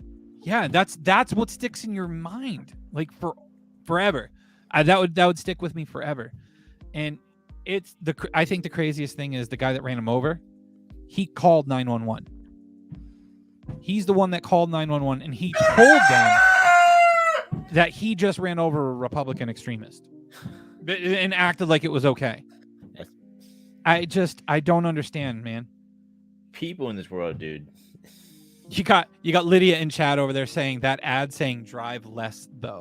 that's what sticks in your mind, like forever. That would stick with me forever. And I think the craziest thing is the guy that ran him over. He called 911. He's the one that called 911, and he told them that he just ran over a Republican extremist and acted like it was okay. I don't understand, man. People in this world, dude. You got Lydia in chat over there saying that ad saying drive less though,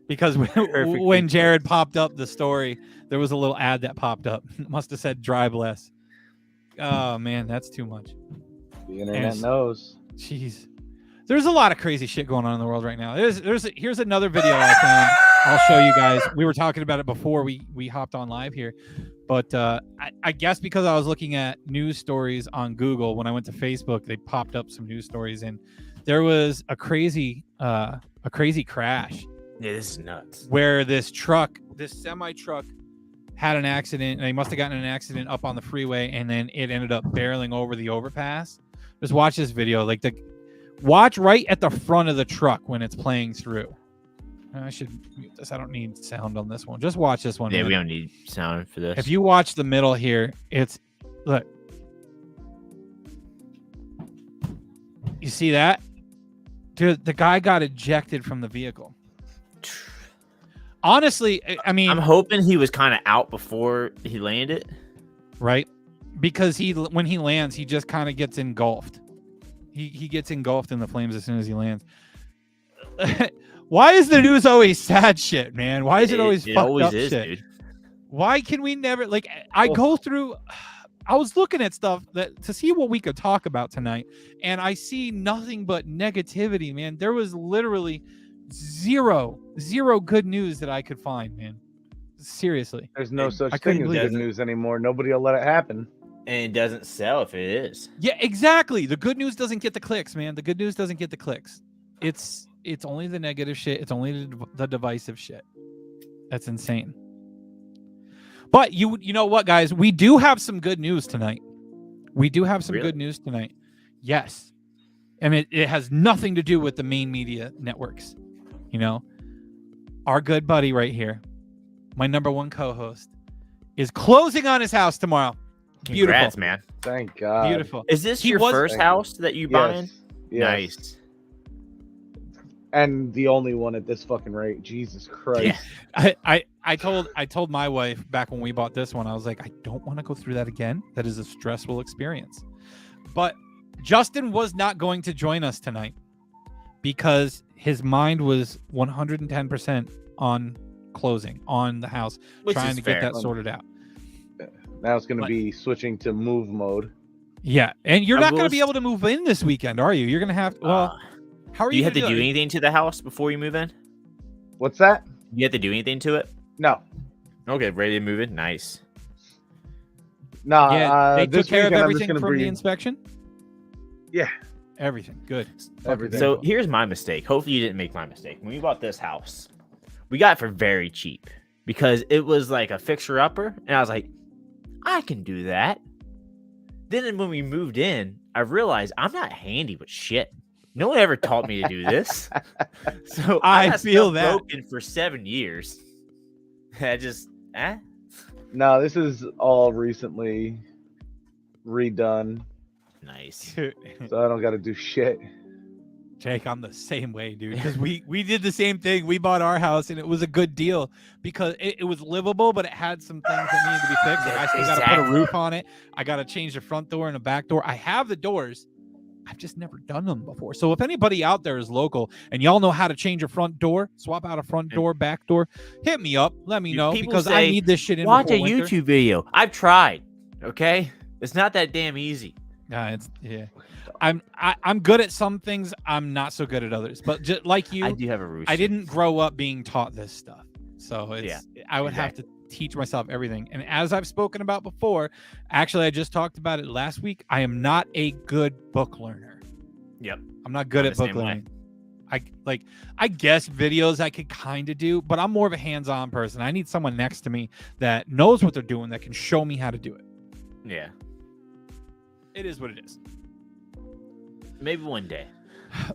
because when Jared popped up the story, there was a little ad that popped up. It must have said drive less. Oh man, that's too much. The internet knows. Jeez, there's a lot of crazy shit going on in the world right now. Here's another video I found. I'll show you guys. We were talking about it before we hopped on live here. But I guess because I was looking at news stories on Google, when I went to Facebook, they popped up some news stories, and there was a crazy crash. Yeah, this is nuts. Where this semi truck had an accident, and they must have gotten in an accident up on the freeway, and then it ended up barreling over the overpass. Just watch this video. Watch right at the front of the truck when it's playing through. I should mute this. I don't need sound on this one. Just watch this one. Yeah, minute. we don't need sound for this. If you watch the middle here, look. You see that? Dude, the guy got ejected from the vehicle. Honestly, I mean, I'm hoping he was kind of out before he landed. Right? Because when he lands, he just kind of gets engulfed. He gets engulfed in the flames as soon as he lands. Why is the news always sad shit, man? Why is it always fucked always up is, shit? dude. Why can we never I go through I was looking at stuff to see what we could talk about tonight, and I see nothing but negativity, man. There was literally zero good news that I could find, man. Seriously. There's no such I couldn't thing as believe good it. news anymore. Nobody will let it happen. And it doesn't sell if it is. Yeah, exactly. The good news doesn't get the clicks, man. The good news doesn't get the clicks. It's only the negative shit. It's only the divisive shit. That's insane. But you know what, guys? We do have some good news tonight. We do have some Really? good news tonight. Yes. And it has nothing to do with the main media networks. You know, our good buddy right here, my number one co-host, is closing on his house tomorrow. Beautiful. Congrats, man. Thank God. Beautiful. Is this He your was- first house that you buying? Yes. Nice. And the only one at this fucking rate. Jesus Christ. Yeah. I told my wife back when we bought this one, I was like, I don't want to go through that again. That is a stressful experience. But Justin was not going to join us tonight because his mind was 110% on closing on the house, Which trying is to fair. get that sorted out. Now it's going to But- be switching to move mode. Yeah, and you're I not going to will be able to move in this weekend, are you? You're going to have how are do you you have to gonna do anything to the house before you move in? What's that? You have to do anything to it? No. Okay, ready to move in? Nice. No. Yeah, they this took care of weekend I'm just everything gonna from bring- the inspection. Yeah. Everything good. Everything. So here's my mistake. Hopefully you didn't make my mistake. When we bought this house, we got it for very cheap because it was like a fixer-upper, and I was like, I can do that. Then when we moved in, I realized I'm not handy with shit. No one ever taught me to do this. So I got feel stuff that. broken for 7 years. I just No, this is all recently redone, nice. so I don't got to do shit. Jake, I'm the same way, dude. Because we did the same thing. We bought our house and it was a good deal because it was livable, but it had some things that needed to be fixed. Like I still got to put a Exactly. roof on it. I got to change the front door and the back door. I have the doors. I've just never done them before. So if anybody out there is local and y'all know how to change a front door, swap out a front door, back door, hit me up. Let me know People because I say, need this shit in watch a before winter. YouTube video. I've tried. Okay, it's not that damn easy. I'm good at some things. I'm not so good at others. But just like you, I do have a rooster. I didn't grow up being taught this stuff. So I would have to teach myself everything. And as I've spoken about before, actually, I just talked about it last week. I am not a good book learner. Yep. I'm not good I'm at the book same way. learning. I guess videos I could kind of do, but I'm more of a hands-on person. I need someone next to me that knows what they're doing, that can show me how to do it. Yeah. It is what it is. Maybe one day.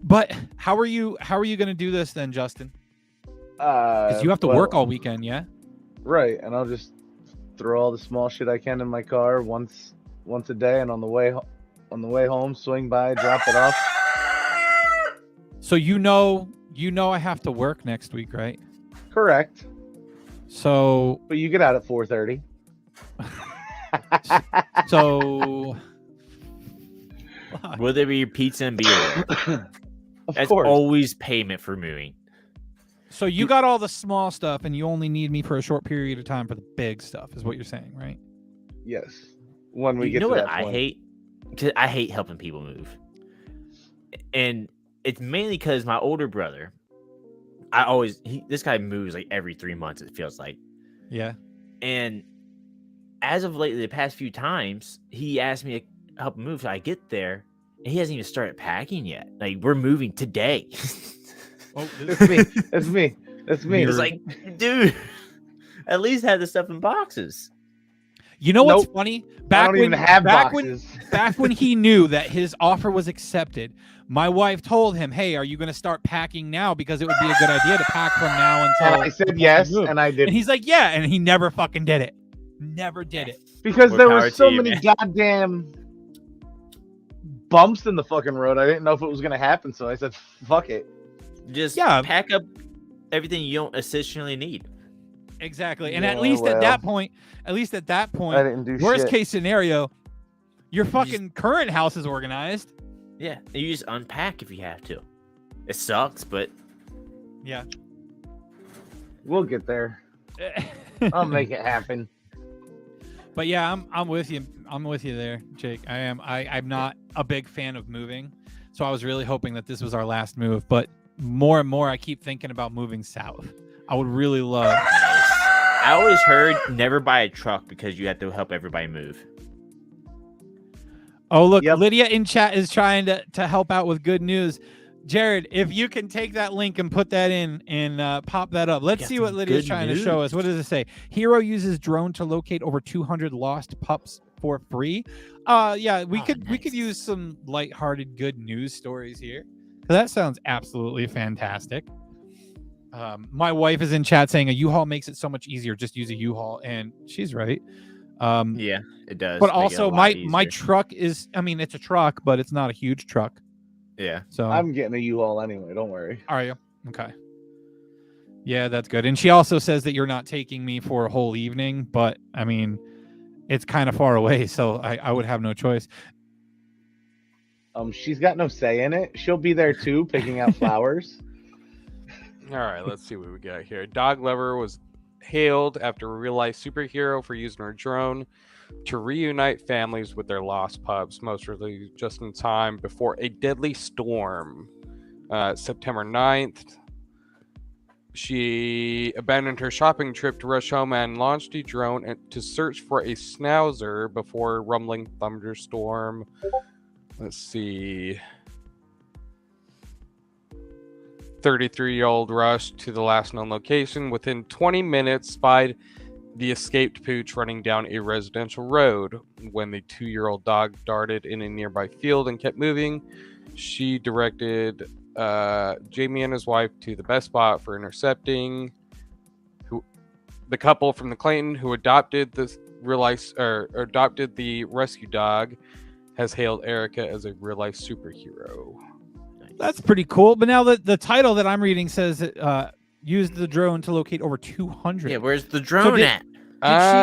But how are you going to do this then, Justin? Because you have to work all weekend, yeah? Right, and I'll just throw all the small shit I can in my car once a day, and on the way home, swing by, drop it off. So you know I have to work next week, right? Correct. So But you get out at 4:30. so Will there be pizza and beer? Of That's course. always payment for moving. So you got all the small stuff and you only need me for a short period of time for the big stuff is what you're saying, right? Yes. When we You get know to what that I point. hate? 'Cause I hate helping people move. And it's mainly because my older brother, this guy moves like every 3 months, it feels like. Yeah. And as of lately, the past few times, he asked me to help him move. So I get there, and he hasn't even started packing yet. Like, we're moving today. Oh, It's me. It's me. It's me. It's like, dude, at least have the stuff in boxes. you know what's Nope. funny? I don't even have back boxes. back when he knew that his offer was accepted, my wife told him, "Hey, are you going to start packing now? Because it would be a good idea to pack from now until." And I said yes, move." and I did. And he's like, "Yeah," and he never fucking did it. Never did it. Because More there power were to so you, many man. goddamn bumps in the fucking road. I didn't know if it was gonna happen, so I said, "Fuck it." Just Yeah. pack up everything you don't essentially need. Exactly. And Yeah, at least at well. that point, I didn't do worst shit. case scenario, your fucking current house is organized. Yeah, and you just unpack if you have to. It sucks, but Yeah. We'll get there. I'll make it happen. But yeah, I'm with you. I'm with you there, Jake. I am. I'm not a big fan of moving, so I was really hoping that this was our last move. But more and more, I keep thinking about moving south. I would really love. I always heard never buy a truck because you have to help everybody move. Oh, look, Yep. Lydia in chat is trying to help out with good news. Jared, if you can take that link and put that in and pop that up. Let's Got see what some Lydia's good trying to show us. What does it say? Hero uses drone to locate over 200 lost pups for free. Yeah, we could nice. use some lighthearted good news stories here. That sounds absolutely fantastic. My wife is in chat saying a U-Haul makes it so much easier. Just use a U-Haul, and she's right. Yeah, it does. But make it a also lot my easier. truck is, I mean, it's a truck, but it's not a huge truck. Yeah. So I'm getting a U-Haul anyway. Don't worry. are you? Okay. Yeah, that's good. And she also says that you're not taking me for a whole evening, but I mean, it's kind of far away, so I would have no choice. She's got no say in it. She'll be there too, picking out flowers. All right, let's see what we got here. Dog lover was hailed after a real-life superhero for using her drone to reunite families with their lost pups, most really just in time before a deadly storm. September 9th, she abandoned her shopping trip to rush home and launched a drone to search for a schnauzer before a rumbling thunderstorm. Let's see. 33-year-old rushed to the last known location. Within 20 minutes, spied the escaped pooch running down a residential road. When the 2-year-old dog darted in a nearby field and kept moving, she directed Jamie and his wife to the best spot for intercepting. The couple from the Clayton who adopted the adopted the rescue dog has hailed Erica as a real life superhero. That's pretty cool. But now the title that I'm reading says used the drone to locate over 200. Yeah, where's the drone at?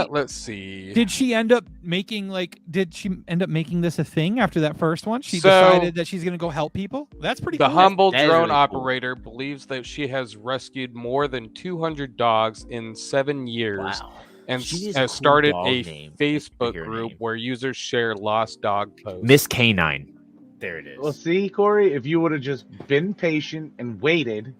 Let's see. Did she end up making this a thing after that first one? She decided that she's going to go help people? That's pretty cool. The humble That is drone really cool. operator believes that she has rescued more than 200 dogs in 7 years. Wow. And She is a has cool started dog a name. Facebook Superhero group name. where users share lost dog posts. Miss Canine. There it is. Well, see, Corey, if you would have just been patient and waited,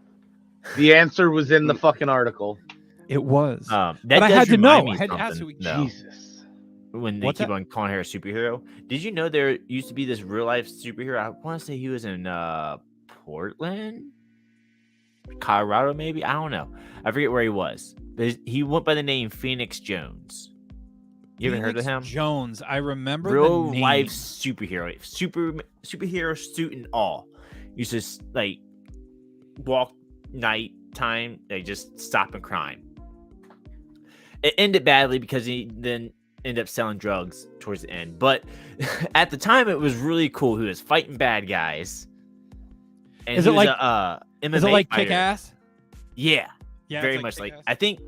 the answer was in the fucking article. It was. That but I does had to remind know. me I of had to ask something, you. though. Jesus. When they What's keep that? on calling her a superhero. Did you know there used to be this real life superhero? I want to say he was in Portland, Colorado, maybe. I don't know. I forget where he was. But he went by the name Phoenix Jones. You ever heard of him? Jones. I remember Real the name. life superhero, superhero suit and all. Used to like walk nighttime, like just stopping crime. It ended badly because he then ended up selling drugs towards the end. But at the time, it was really cool. He was fighting bad guys. And Is he it was like- a MMA Is it like fighter. Kick Ass? Yeah, Yeah, very it's much like. Kick-Ass. I think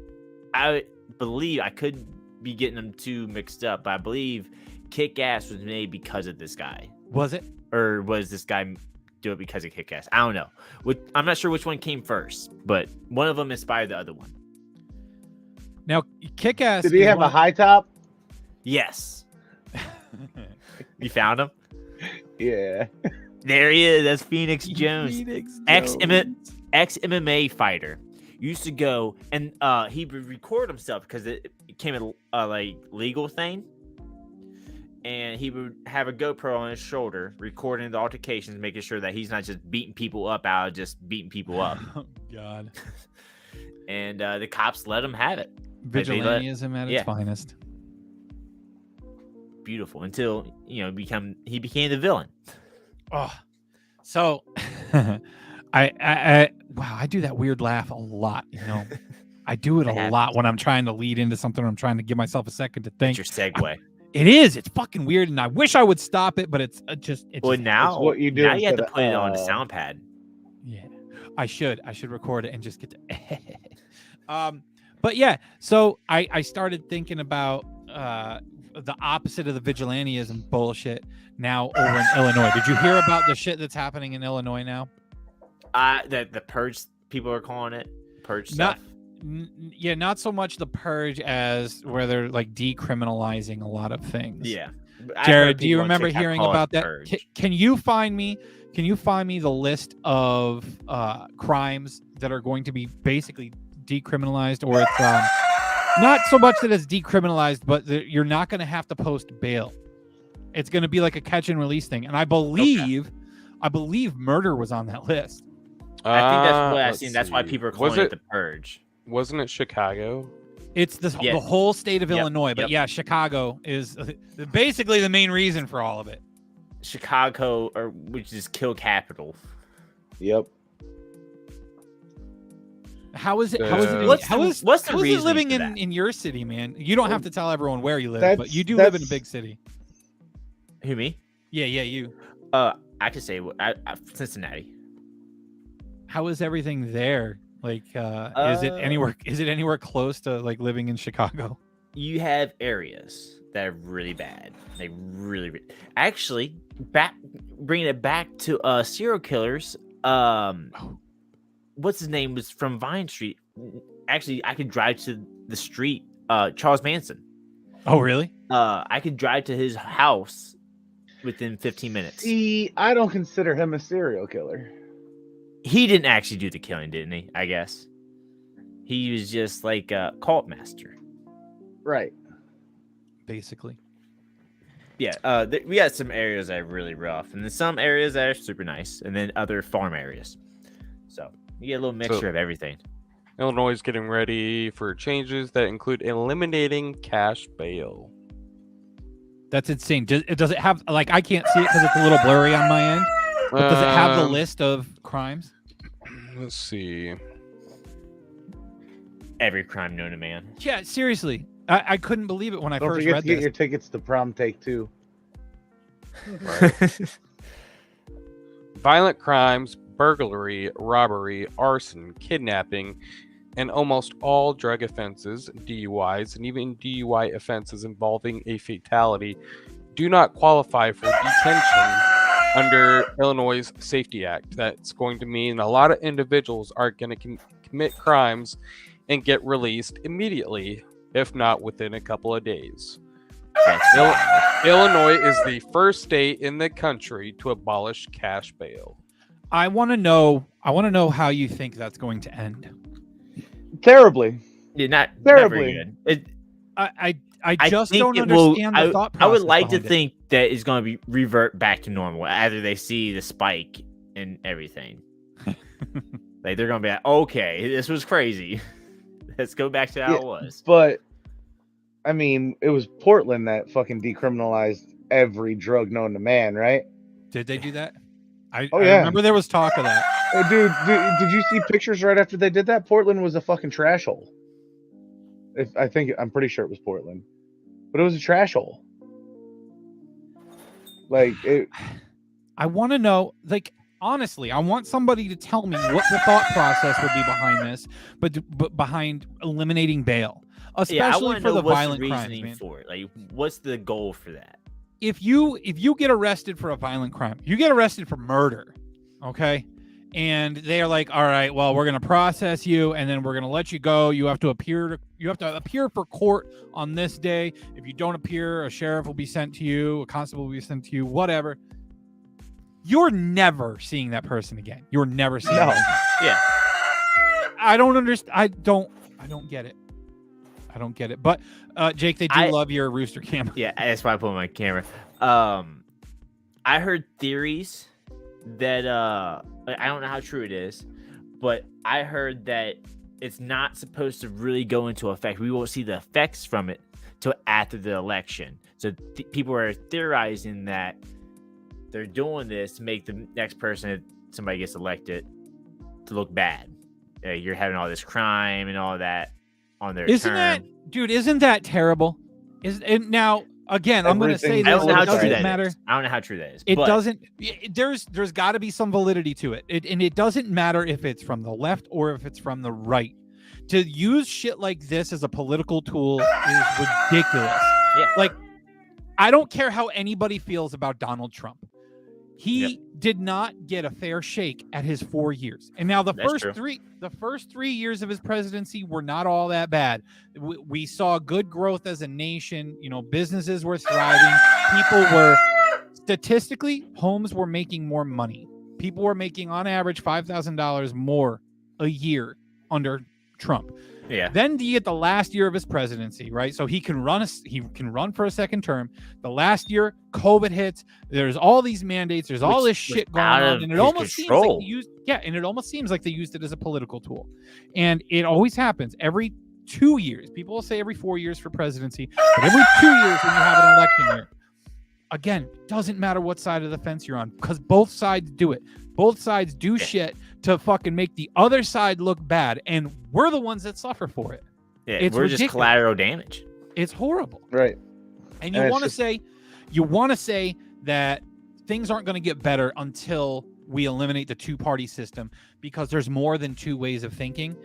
I believe I could be getting them too mixed up, but I believe Kick Ass was made because of this guy, Was it? or was this guy do it because of Kick Ass? I don't know. I'm not sure which one came first, but one of them inspired the other one. Now, Kick Ass. Did he have a high top? Yes, you found him. Yeah. There he is. That's Phoenix Jones, ex Jones. MMA fighter. Used to go and he would record himself because it became a like legal thing. And he would have a GoPro on his shoulder, recording the altercations, making sure that he's not just beating people up out of just beating people up. Oh, God. And the cops let him have it. Vigilantism at its yeah. finest. Beautiful until he became the villain. Oh, so I wow, I do that weird laugh a lot. I do it a lot when I'm trying to lead into something. I'm trying to give myself a second to think. That's your segue. It is. It's fucking weird, and I wish I would stop it, but it's just. Well, now what you do now you have to instead put it of, on the sound pad. Yeah, I should record it and just get to. But yeah, so I started thinking about the opposite of the vigilantism bullshit now over in Illinois. Did you hear about the shit that's happening in Illinois now? The purge people are calling it purge stuff. Not so much the purge as where they're like decriminalizing a lot of things. Yeah, Jared, do you remember hearing about that? Can you find me the list of crimes that are going to be basically decriminalized, or it's not so much that it's decriminalized, but you're not going to have to post bail. It's going to be like a catch and release thing, and I believe murder was on that list. I think that's what I've seen. That's why people are calling it the purge. Wasn't it Chicago? It's the whole state of Illinois, but yeah, Chicago is basically the main reason for all of it. Chicago, which is kill capital. Yep. How is it? What's the reason reasoning living for that? in your city, man? You don't have to tell everyone where you live, That's- but you do live in a that's- big city. Who, me? Yeah, you. I could say Cincinnati. How is everything there? Like, is it anywhere close to like living in Chicago? You have areas that are really bad. They really actually bringing it back to serial killers. What's his name was from Vine Street. Actually, I could drive to the street. Charles Manson. Oh, really? I could drive to his house within 15 minutes. See, I don't consider him a serial killer. He didn't actually do the killing, didn't he? I guess he was just like a cult master. Right. Basically. Yeah. We got some areas that are really rough, and then some areas that are super nice, and then other farm areas. So you get a little mixture of everything. Illinois is getting ready for changes that include eliminating cash bail. That's insane. Does it have, like, I can't see it because it's a little blurry on my end, but does it have the list of crimes? Let's see. Every crime known to man. Yeah, seriously. I couldn't believe it when I Don't first forget read to get this. your tickets to prom take 2. Violent crimes, burglary, robbery, arson, kidnapping, and almost all drug offenses, DUIs, and even DUI offenses involving a fatality do not qualify for detention under Illinois' Safety Act. That's going to mean a lot of individuals are going to commit crimes and get released immediately, if not within a couple of days. Illinois is the first state in the country to abolish cash bail. I want to know how you think that's going to end. Terribly. Yeah, not Terribly. very good. I just think don't it will- understand the thought process. I would like to behind it. think that it's going to be revert back to normal after they see the spike and everything. Like they're going to be like, okay, this was crazy. Let's go back to how it was. But I mean, it was Portland that fucking decriminalized every drug known to man, right? Did they do that? I yeah. remember there was talk of that. Hey, dude, did you see pictures right after they did that? Portland was a fucking trash hole. I'm pretty sure it was Portland, but it was a trash hole. Like it. I want to know, like, honestly, I want somebody to tell me what the thought process would be behind this, but behind eliminating bail, I especially wanna for know the what's violent the crimes, reasoning man. for it. Like, what's the goal for that? If you get arrested for a violent crime, you get arrested for murder, okay? And they are like, all right, well, we're going to process you and then we're going to let you go. You have to appear for court on this day. If you don't appear, a sheriff will be sent to you, a constable will be sent to you, whatever. You're never seeing that person again. You're never seeing them again. Yeah. I don't understand. I don't get it. I don't get it. But Jake, they do love your rooster camera. Yeah, that's why I put on my camera. I heard theories that I don't know how true it is, but I heard that it's not supposed to really go into effect. We won't see the effects from it till after the election. So people are theorizing that they're doing this to make the next person that somebody gets elected to look bad. You're having all this crime and all that on their term. Isn't that terrible? Now again, I'm going to say this. I don't know how true doesn't that matter. is. I don't know how true that is. It doesn't. There's got to be some validity to it. And it doesn't matter if it's from the left or if it's from the right. To use shit like this as a political tool is ridiculous. Yeah. Like, I don't care how anybody feels about Donald Trump. He did not get a fair shake at his 4 years. And now the first 3 years of his presidency were not all that bad. We saw good growth as a nation. You know, businesses were thriving. Statistically, homes were making more money. People were making on average $5,000 more a year under Trump. Yeah. Then you get the last year of his presidency, right? So he can run for a second term. The last year, COVID hits. There's all these mandates. There's all this shit going on, and it almost seems like they used it as a political tool. And it always happens every 2 years. People will say every 4 years for presidency, but every 2 years when you have an election year. Again, doesn't matter what side of the fence you're on, because both sides do it. Both sides do shit to fucking make the other side look bad, and we're the ones that suffer for it. Yeah, it's we're ridiculous. just collateral damage. It's horrible. Right. And you want to say that things aren't going to get better until we eliminate the two-party system, because there's more than two ways of thinking.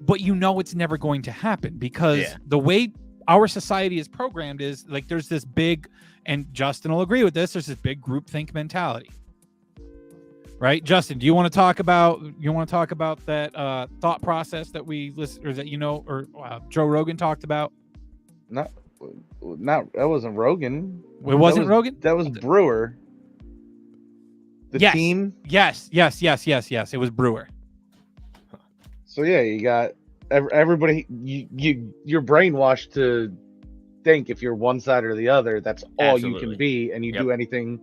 But you know it's never going to happen, because the way our society is programmed is like there's this big, and Justin will agree with this, there's this big groupthink mentality. Right, Justin? Do you want to talk about that thought process that we listen, or that Joe Rogan talked about? Not that wasn't Rogan. It wasn't Rogan. That was Brewer. The team. Yes. It was Brewer. So yeah, you got everybody. You're brainwashed to think if you're one side or the other, that's all you can be, and you do anything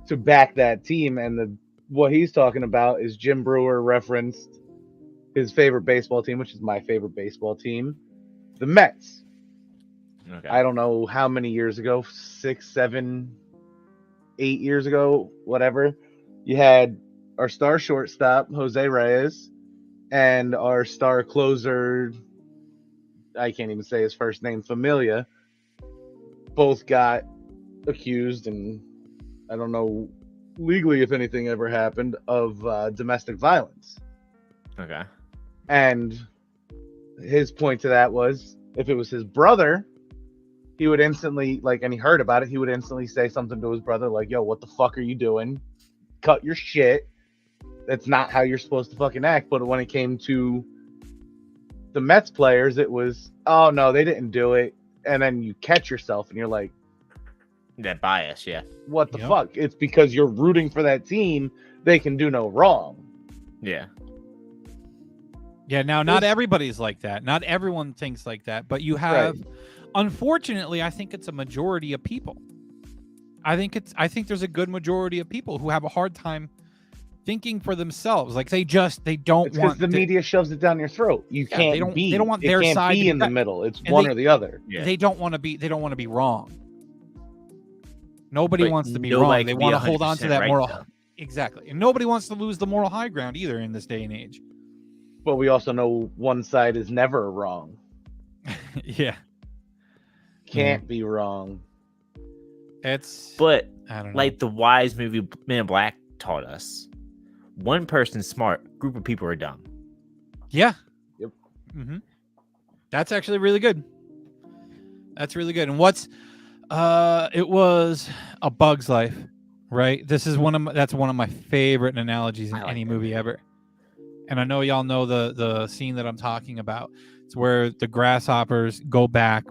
to back that team. And what he's talking about is Jim Brewer referenced his favorite baseball team, which is my favorite baseball team, the Mets. Okay. I don't know how many years ago, 6, 7, 8 years ago, whatever. You had our star shortstop, Jose Reyes, and our star closer, I can't even say his first name, Familia, both got accused, and I don't know legally if anything ever happened, of domestic violence. Okay. And his point to that was, if it was his brother, he would instantly, like, and he heard about it, he would instantly say something to his brother like, yo, what the fuck are you doing? Cut your shit. That's not how you're supposed to fucking act. But when it came to the Mets players, it was, oh no, they didn't do it. And then you catch yourself and you're like, That bias, yeah. what the fuck? It's because you're rooting for that team. They can do no wrong. Yeah. Yeah, now not everybody's like that. Not everyone thinks like that, but you have unfortunately, I think it's a majority of people. I think there's a good majority of people who have a hard time thinking for themselves. Like they don't want the media shoves it down your throat. You can't they don't want their side to be be in the right. middle. It's And one or the other. Yeah. They don't want to be wrong. Nobody But wants to be nobody wrong. They can be want to hold on to 100% that right, moral. though. Exactly. And nobody wants to lose the moral high ground either in this day and age. But we also know one side is never wrong. Yeah. Can't be wrong. But I don't know. like the wise movie Men in Black taught us, one person's smart, group of people are dumb. Yeah. Yep. Mm-hmm. That's actually really good. That's really good. And what's it was A Bug's Life, right? This is one of my favorite analogies in any movie ever. And I know y'all know the scene that I'm talking about. It's where the grasshoppers go back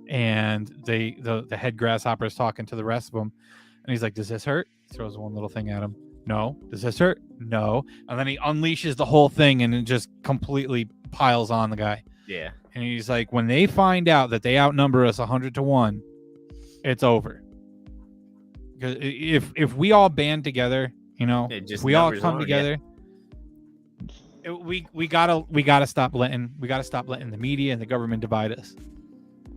and the head grasshopper is talking to the rest of them. And he's like, does this hurt? He throws one little thing at him. No. Does this hurt? No. And then he unleashes the whole thing and it just completely piles on the guy. Yeah. And he's like, when they find out that they outnumber us 100-1, it's over. Because if we all band together, if we all come together, we gotta stop letting the media and the government divide us.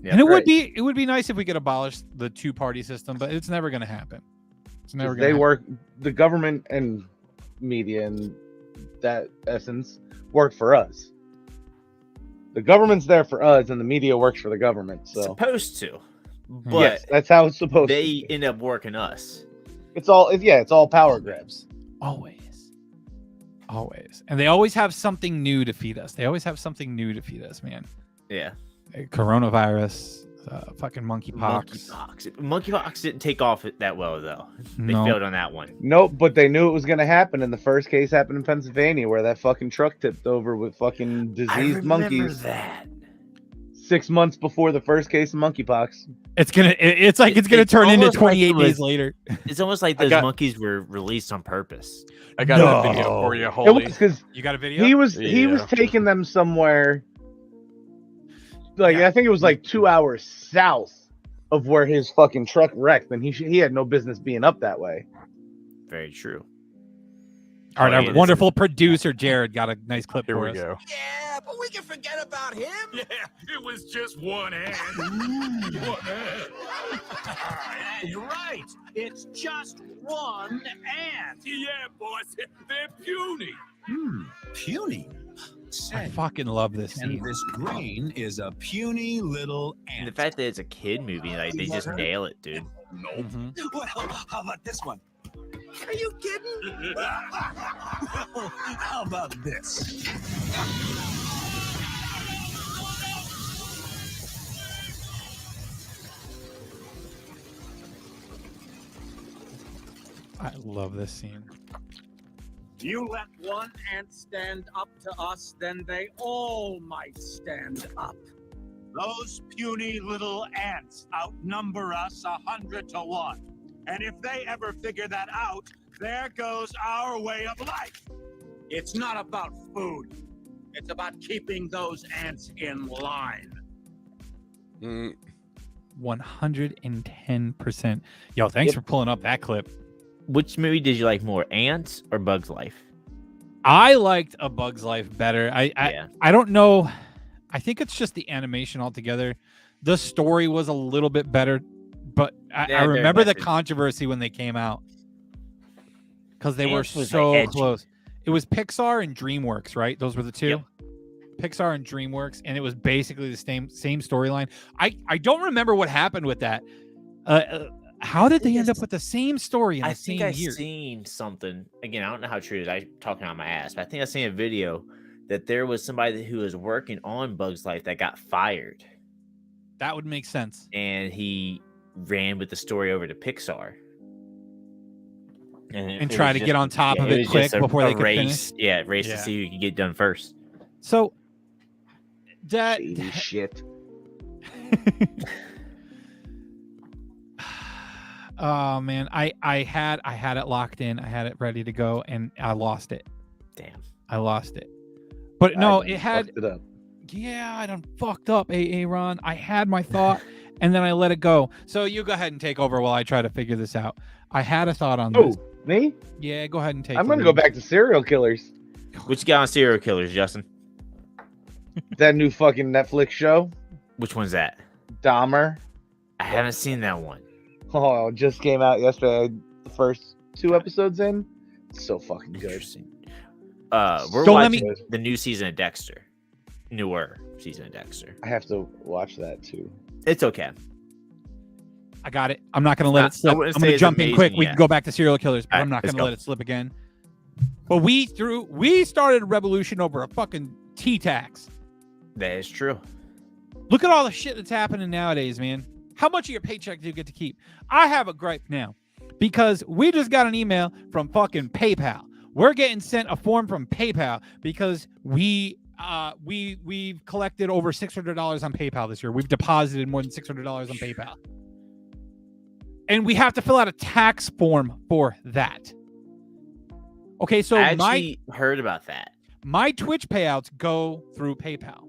Yeah, and it would be nice if we could abolish the two-party system, but it's never gonna happen. It's never gonna. Work. The government and media and that essence work for us. The government's there for us, and the media works for the government. So supposed to, but yes, that's how it's supposed to. They end up working us. It's all power grabs. Always. And they always have something new to feed us. Man. Yeah. Coronavirus, fucking monkeypox. Monkeypox didn't take off that well, though. They failed on that one. Nope, but they knew it was going to happen. And the first case happened in Pennsylvania where that fucking truck tipped over with fucking diseased monkeys. That. 6 months before the first case of monkeypox. It's gonna turn into 28 days later. It's almost like those monkeys were released on purpose. I got that video for you, Holy. You got a video? He was taking them somewhere. I think it was like 2 hours south of where his fucking truck wrecked, and he had no business being up that way. Very true. All right, our wonderful producer Jared got a nice clip Here for we us. go. Yeah, but we can forget about him. Yeah, it was just one ant. One ant. Yeah, you're right. It's just one ant. Yeah, boss. They're puny. Puny. I fucking love this scene. And this green is a puny little ant. And the fact that it's a kid movie, like they just nail it, dude. No. Mm-hmm. Well, how about this one? Are you kidding? How about this? I love this scene. You let one ant stand up to us, then they all might stand up. Those puny little ants outnumber us 100-1. And if they ever figure that out, there goes our way of life. It's not about food. It's about keeping those ants in line. 110%. Yo, thanks for pulling up that clip. Which movie did you like more, Ants or Bug's Life? I liked A Bug's Life better. I don't know. I think it's just the animation altogether. The story was a little bit better, but I remember the controversy when they came out because they were so close. It was Pixar and DreamWorks, right? Those were the two. Yep. Pixar and DreamWorks, and it was basically the same storyline. I don't remember what happened with that. How did they end up with the same story in the same year? I think I seen something. Again, I don't know how true it is. I'm talking out my ass, but I think I seen a video that there was somebody who was working on Bug's Life that got fired. That would make sense. And he ran with the story over to Pixar. And try to get on top of it quick before they could finish. Yeah, race to see who could get done first. So that shit. Oh man, I had it locked in. I had it ready to go, and I lost it. Damn, I lost it. But no, it had. It up. Yeah, I done fucked up, Ron. I had my thought, and then I let it go. So you go ahead and take over while I try to figure this out. I had a thought on this. Me? Yeah, go ahead and take. I'm gonna go back to serial killers. What you got on serial killers, Justin? That new fucking Netflix show. Which one's that? Dahmer. I haven't seen that one. Oh, it just came out yesterday. The first 2 episodes in. It's so fucking good. We're watching the new season of Dexter. Newer season of Dexter. I have to watch that too. It's okay. I got it. I'm not going to let it slip. I'm going to jump in quick. We can go back to serial killers, but I'm not going to let it slip again. But we started a revolution over a fucking T-tax. That is true. Look at all the shit that's happening nowadays, man. How much of your paycheck do you get to keep? I have a gripe now because we just got an email from fucking PayPal. We're getting sent a form from PayPal because we've collected over $600 on PayPal this year. We've deposited more than $600 on PayPal. And we have to fill out a tax form for that. Okay, so I heard about that. My Twitch payouts go through PayPal.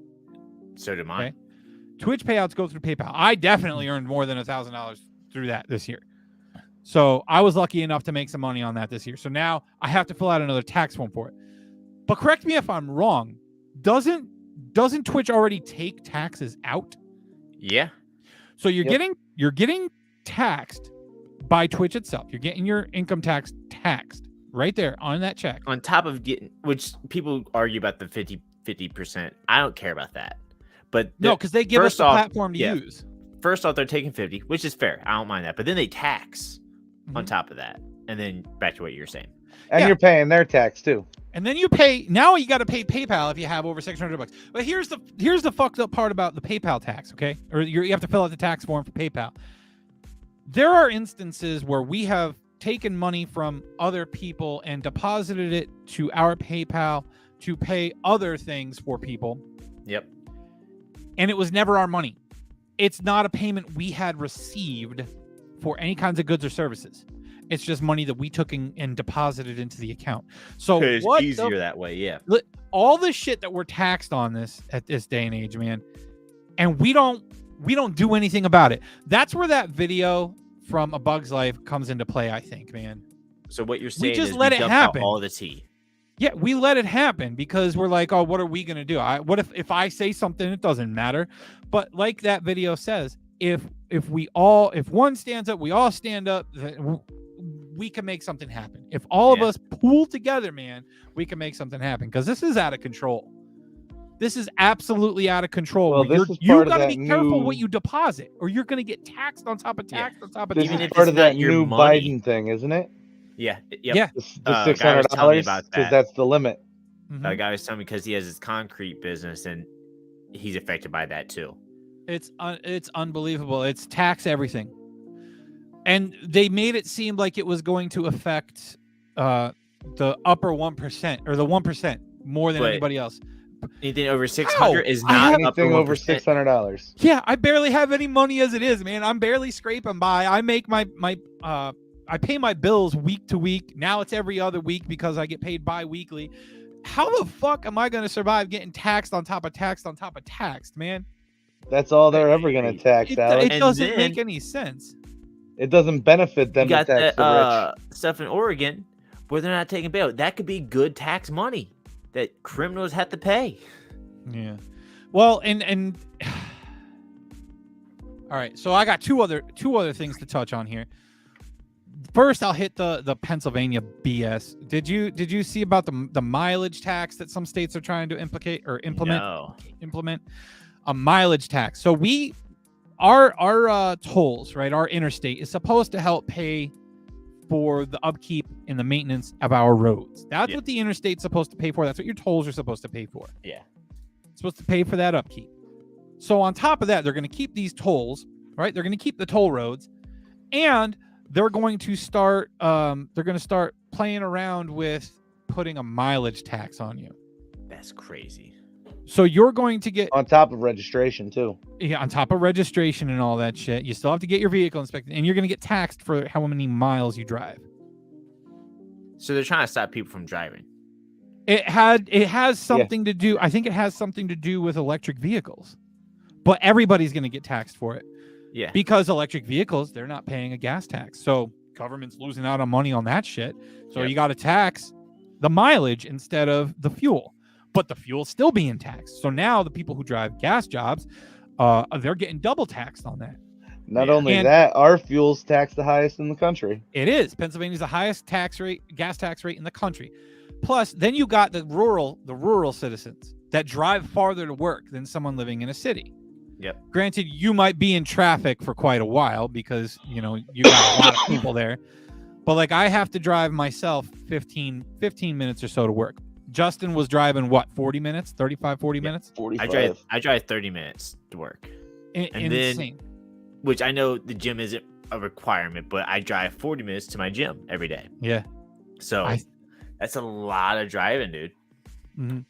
So do mine. Okay? Twitch payouts go through PayPal. I definitely earned more than $1,000 through that this year. So I was lucky enough to make some money on that this year. So now I have to fill out another tax form for it. But correct me if I'm wrong. Doesn't Twitch already take taxes out? Yeah. So you're getting taxed by Twitch itself. You're getting your income tax taxed right there on that check. On top of getting, which people argue about the 50%. I don't care about that. But no, because they give us the platform to use. First off, they're taking 50, which is fair. I don't mind that. But then they tax on top of that. And then back to what you're saying. And you're paying their tax too. And then you pay. Now you got to pay PayPal if you have over $600. But here's the fucked up part about the PayPal tax, okay? Or you have to fill out the tax form for PayPal. There are instances where we have taken money from other people and deposited it to our PayPal to pay other things for people. Yep. And it was never our money. It's not a payment we had received for any kinds of goods or services. It's just money that we took and deposited into the account. So it's easier that way, yeah. All the shit that we're taxed on this at this day and age, man, and we don't do anything about it. That's where that video from A Bug's Life comes into play, I think, man. So what you're saying is let it happen. All the tea. Yeah, we let it happen because we're like, oh, what are we going to do? What if I say something, it doesn't matter. But like that video says, if one stands up, we all stand up, we can make something happen. If all of us pool together, man, we can make something happen because this is out of control. This is absolutely out of control. Well, you got to be careful what you deposit or you're going to get taxed on top of tax on top of tax. This is part of that new Biden thing, isn't it? Yeah. Yep. Yeah. The $600 because that's the limit. A guy was telling me because he has his concrete business and he's affected by that too. It's unbelievable. It's tax everything. And they made it seem like it was going to affect the upper 1% or the 1% more than anybody else. Anything over 600 is not anything over $600. Yeah, I barely have any money as it is, man. I'm barely scraping by. I make I pay my bills week to week. Now it's every other week because I get paid bi-weekly. How the fuck am I going to survive getting taxed on top of taxed on top of taxed, man? That's all they're ever going to tax, Alex. It doesn't make any sense. It doesn't benefit them to tax the rich. Stuff in Oregon where they're not taking bail. That could be good tax money that criminals have to pay. Yeah. Well, and all right. So I got two other things to touch on here. First, I'll hit the Pennsylvania BS. Did you see about the mileage tax that some states are trying to implement a mileage tax? So our tolls, right? Our interstate is supposed to help pay for the upkeep and the maintenance of our roads. That's what the interstate's supposed to pay for. That's what your tolls are supposed to pay for. Yeah. It's supposed to pay for that upkeep. So on top of that, they're going to keep these tolls, right? They're going to keep the toll roads, and they're going to start playing around with putting a mileage tax on you. That's crazy. So you're going to get On top of registration too. Yeah, on top of registration and all that shit. You still have to get your vehicle inspected, and you're going to get taxed for how many miles you drive. So they're trying to stop people from driving. It has something to do. I think it has something to do with electric vehicles, but everybody's going to get taxed for it. Yeah. Because electric vehicles, they're not paying a gas tax, so government's losing out on money on that shit. So you got to tax the mileage instead of the fuel, but the fuel's still being taxed. So now the people who drive gas jobs, they're getting double taxed on that. Not only that, our fuel's taxed the highest in the country. It is. Pennsylvania's the highest gas tax rate in the country. Plus, then you got the rural citizens that drive farther to work than someone living in a city. Yep. Granted, you might be in traffic for quite a while because, you got a lot of people there. But like I have to drive myself 15 minutes or so to work. Justin was driving 40 minutes, 35, 40 minutes? 45. I drive 30 minutes to work. Insane. Which I know the gym isn't a requirement, but I drive 40 minutes to my gym every day. Yeah. So that's a lot of driving, dude. Mm-hmm.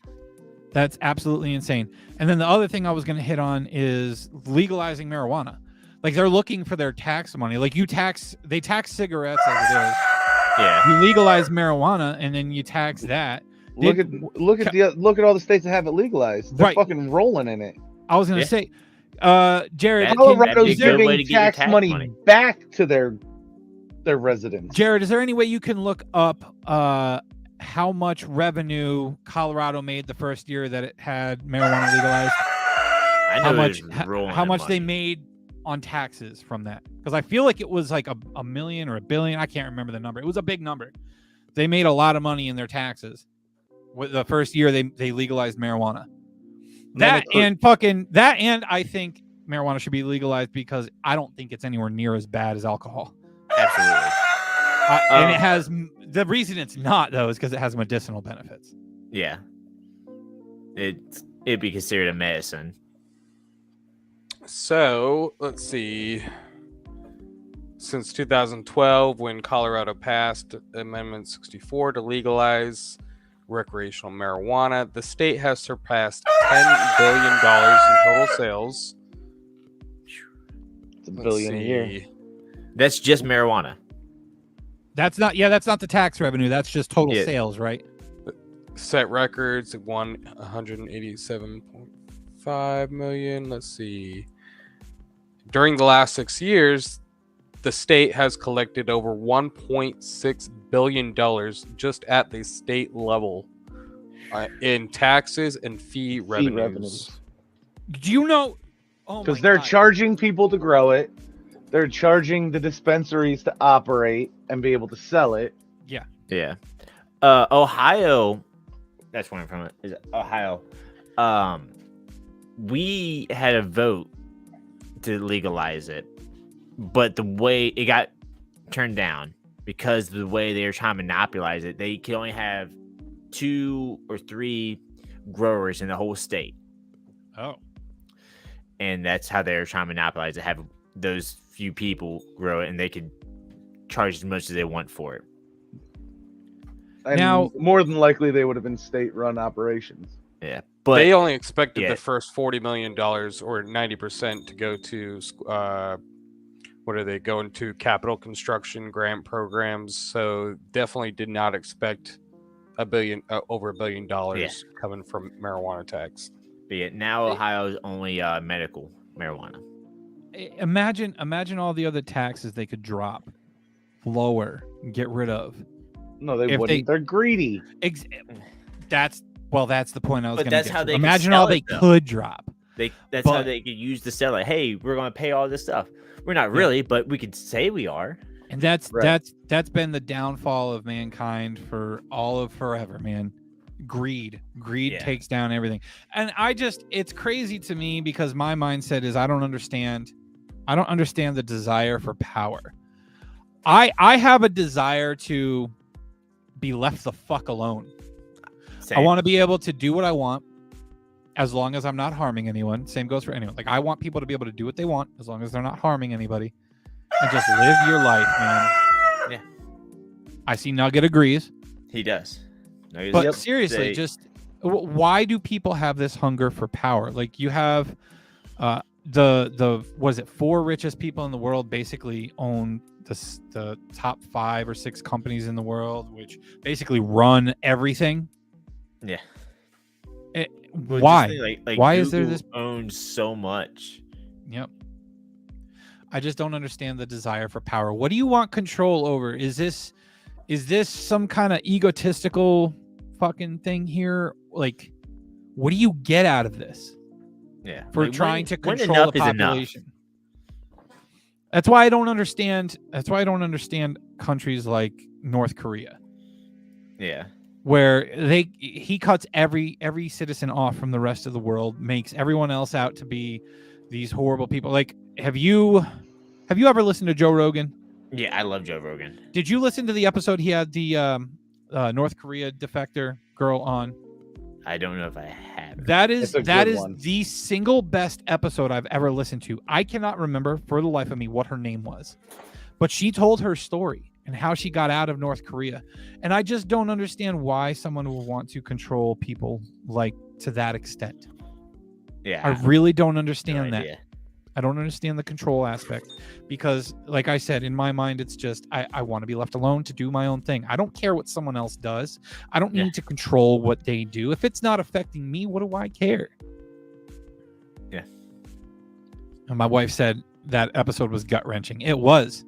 That's absolutely insane. And then the other thing I was going to hit on is legalizing marijuana. Like they're looking for their tax money. Like they tax cigarettes as it is. Yeah. You legalize marijuana and then you tax that. Look at all the states that have it legalized. They're fucking rolling in it. I was going to say, Jared, Colorado's giving tax money back to their residents. Jared, is there any way you can look up how much revenue Colorado made the first year that it had marijuana legalized? How much they made on taxes from that? Because I feel like it was like a million or $1 billion. I can't remember the number. It was a big number. They made a lot of money in their taxes with the first year they legalized marijuana. And I think marijuana should be legalized because I don't think it's anywhere near as bad as alcohol. Absolutely. And it has the reason it's not though is because it has medicinal benefits. Yeah, it'd be considered a medicine. So let's see. Since 2012, when Colorado passed Amendment 64 to legalize recreational marijuana, the state has surpassed $10 billion in total sales. It's $1 billion a year. That's just marijuana. That's not the tax revenue. That's just total sales, right? Set records, won 187.5 million. Let's see. During the last 6 years, the state has collected over $1.6 billion just at the state level in taxes and fee revenues. Do you know? Because they're charging people to grow it. They're charging the dispensaries to operate and be able to sell it. Yeah. Yeah. Ohio, that's where I'm from. Is Ohio. We had a vote to legalize it, but the way it got turned down because the way they were trying to monopolize it, they could only have 2 or 3 growers in the whole state. Oh. And that's how they were trying to monopolize it, have those few people grow it and they could charge as much as they want for it. And now, more than likely, they would have been state-run operations. Yeah, but they only expected the first $40 million or 90% to go to what are they going to capital construction grant programs. So definitely did not expect over $1 billion coming from marijuana tax. But yeah, now Ohio is only medical marijuana. Imagine all the other taxes they could drop, lower, get rid of. No, they If wouldn't. They're greedy. That's the point I was But going to that's get how to. they could Imagine sell all they it, though. could drop. That's how But- they could use the sell. Like, hey, we're going to pay all this stuff. We're not really, but we could say we are. And that's Right. that's been the downfall of mankind for all of forever, man. Greed Yeah. takes down everything. And it's crazy to me because my mindset is I don't understand the desire for power. I have a desire to be left the fuck alone. Same. I want to be able to do what I want as long as I'm not harming anyone. Same goes for anyone. Like I want people to be able to do what they want as long as they're not harming anybody. And just live your life, man. Yeah. I see Nugget agrees. He does. No, he's- But Yep. seriously, They- just why do people have this hunger for power? Like you have the was it 4 richest people in the world basically own the top 5 or 6 companies in the world, which basically run everything. Yeah. Why? Well, just think, like Why is there Google this? owns so much? Yep. I just don't understand the desire for power. What do you want control over? Is this some kind of egotistical fucking thing here? Like, what do you get out of this Yeah. for Like, trying to when control enough the is enough. population? That's why I don't understand. That's why I don't understand countries like North Korea, Yeah. where he cuts every citizen off from the rest of the world, makes everyone else out to be these horrible people. Like, have you ever listened to Joe Rogan? Yeah, I love Joe Rogan. Did you listen to the episode he had the North Korea defector girl on? I don't know if I have. That is It's a that good is one. the single best episode I've ever listened to. I cannot remember for the life of me what her name was, but she told her story and how she got out of North Korea. And I just don't understand why someone would want to control people like to that extent. Yeah. I really don't no understand that. idea. I don't understand the control aspect because, like I said, in my mind, it's just I want to be left alone to do my own thing. I don't care what someone else does. I don't Yeah. need to control what they do. If it's not affecting me, what do I care? Yeah. And my wife said that episode was gut wrenching. It was.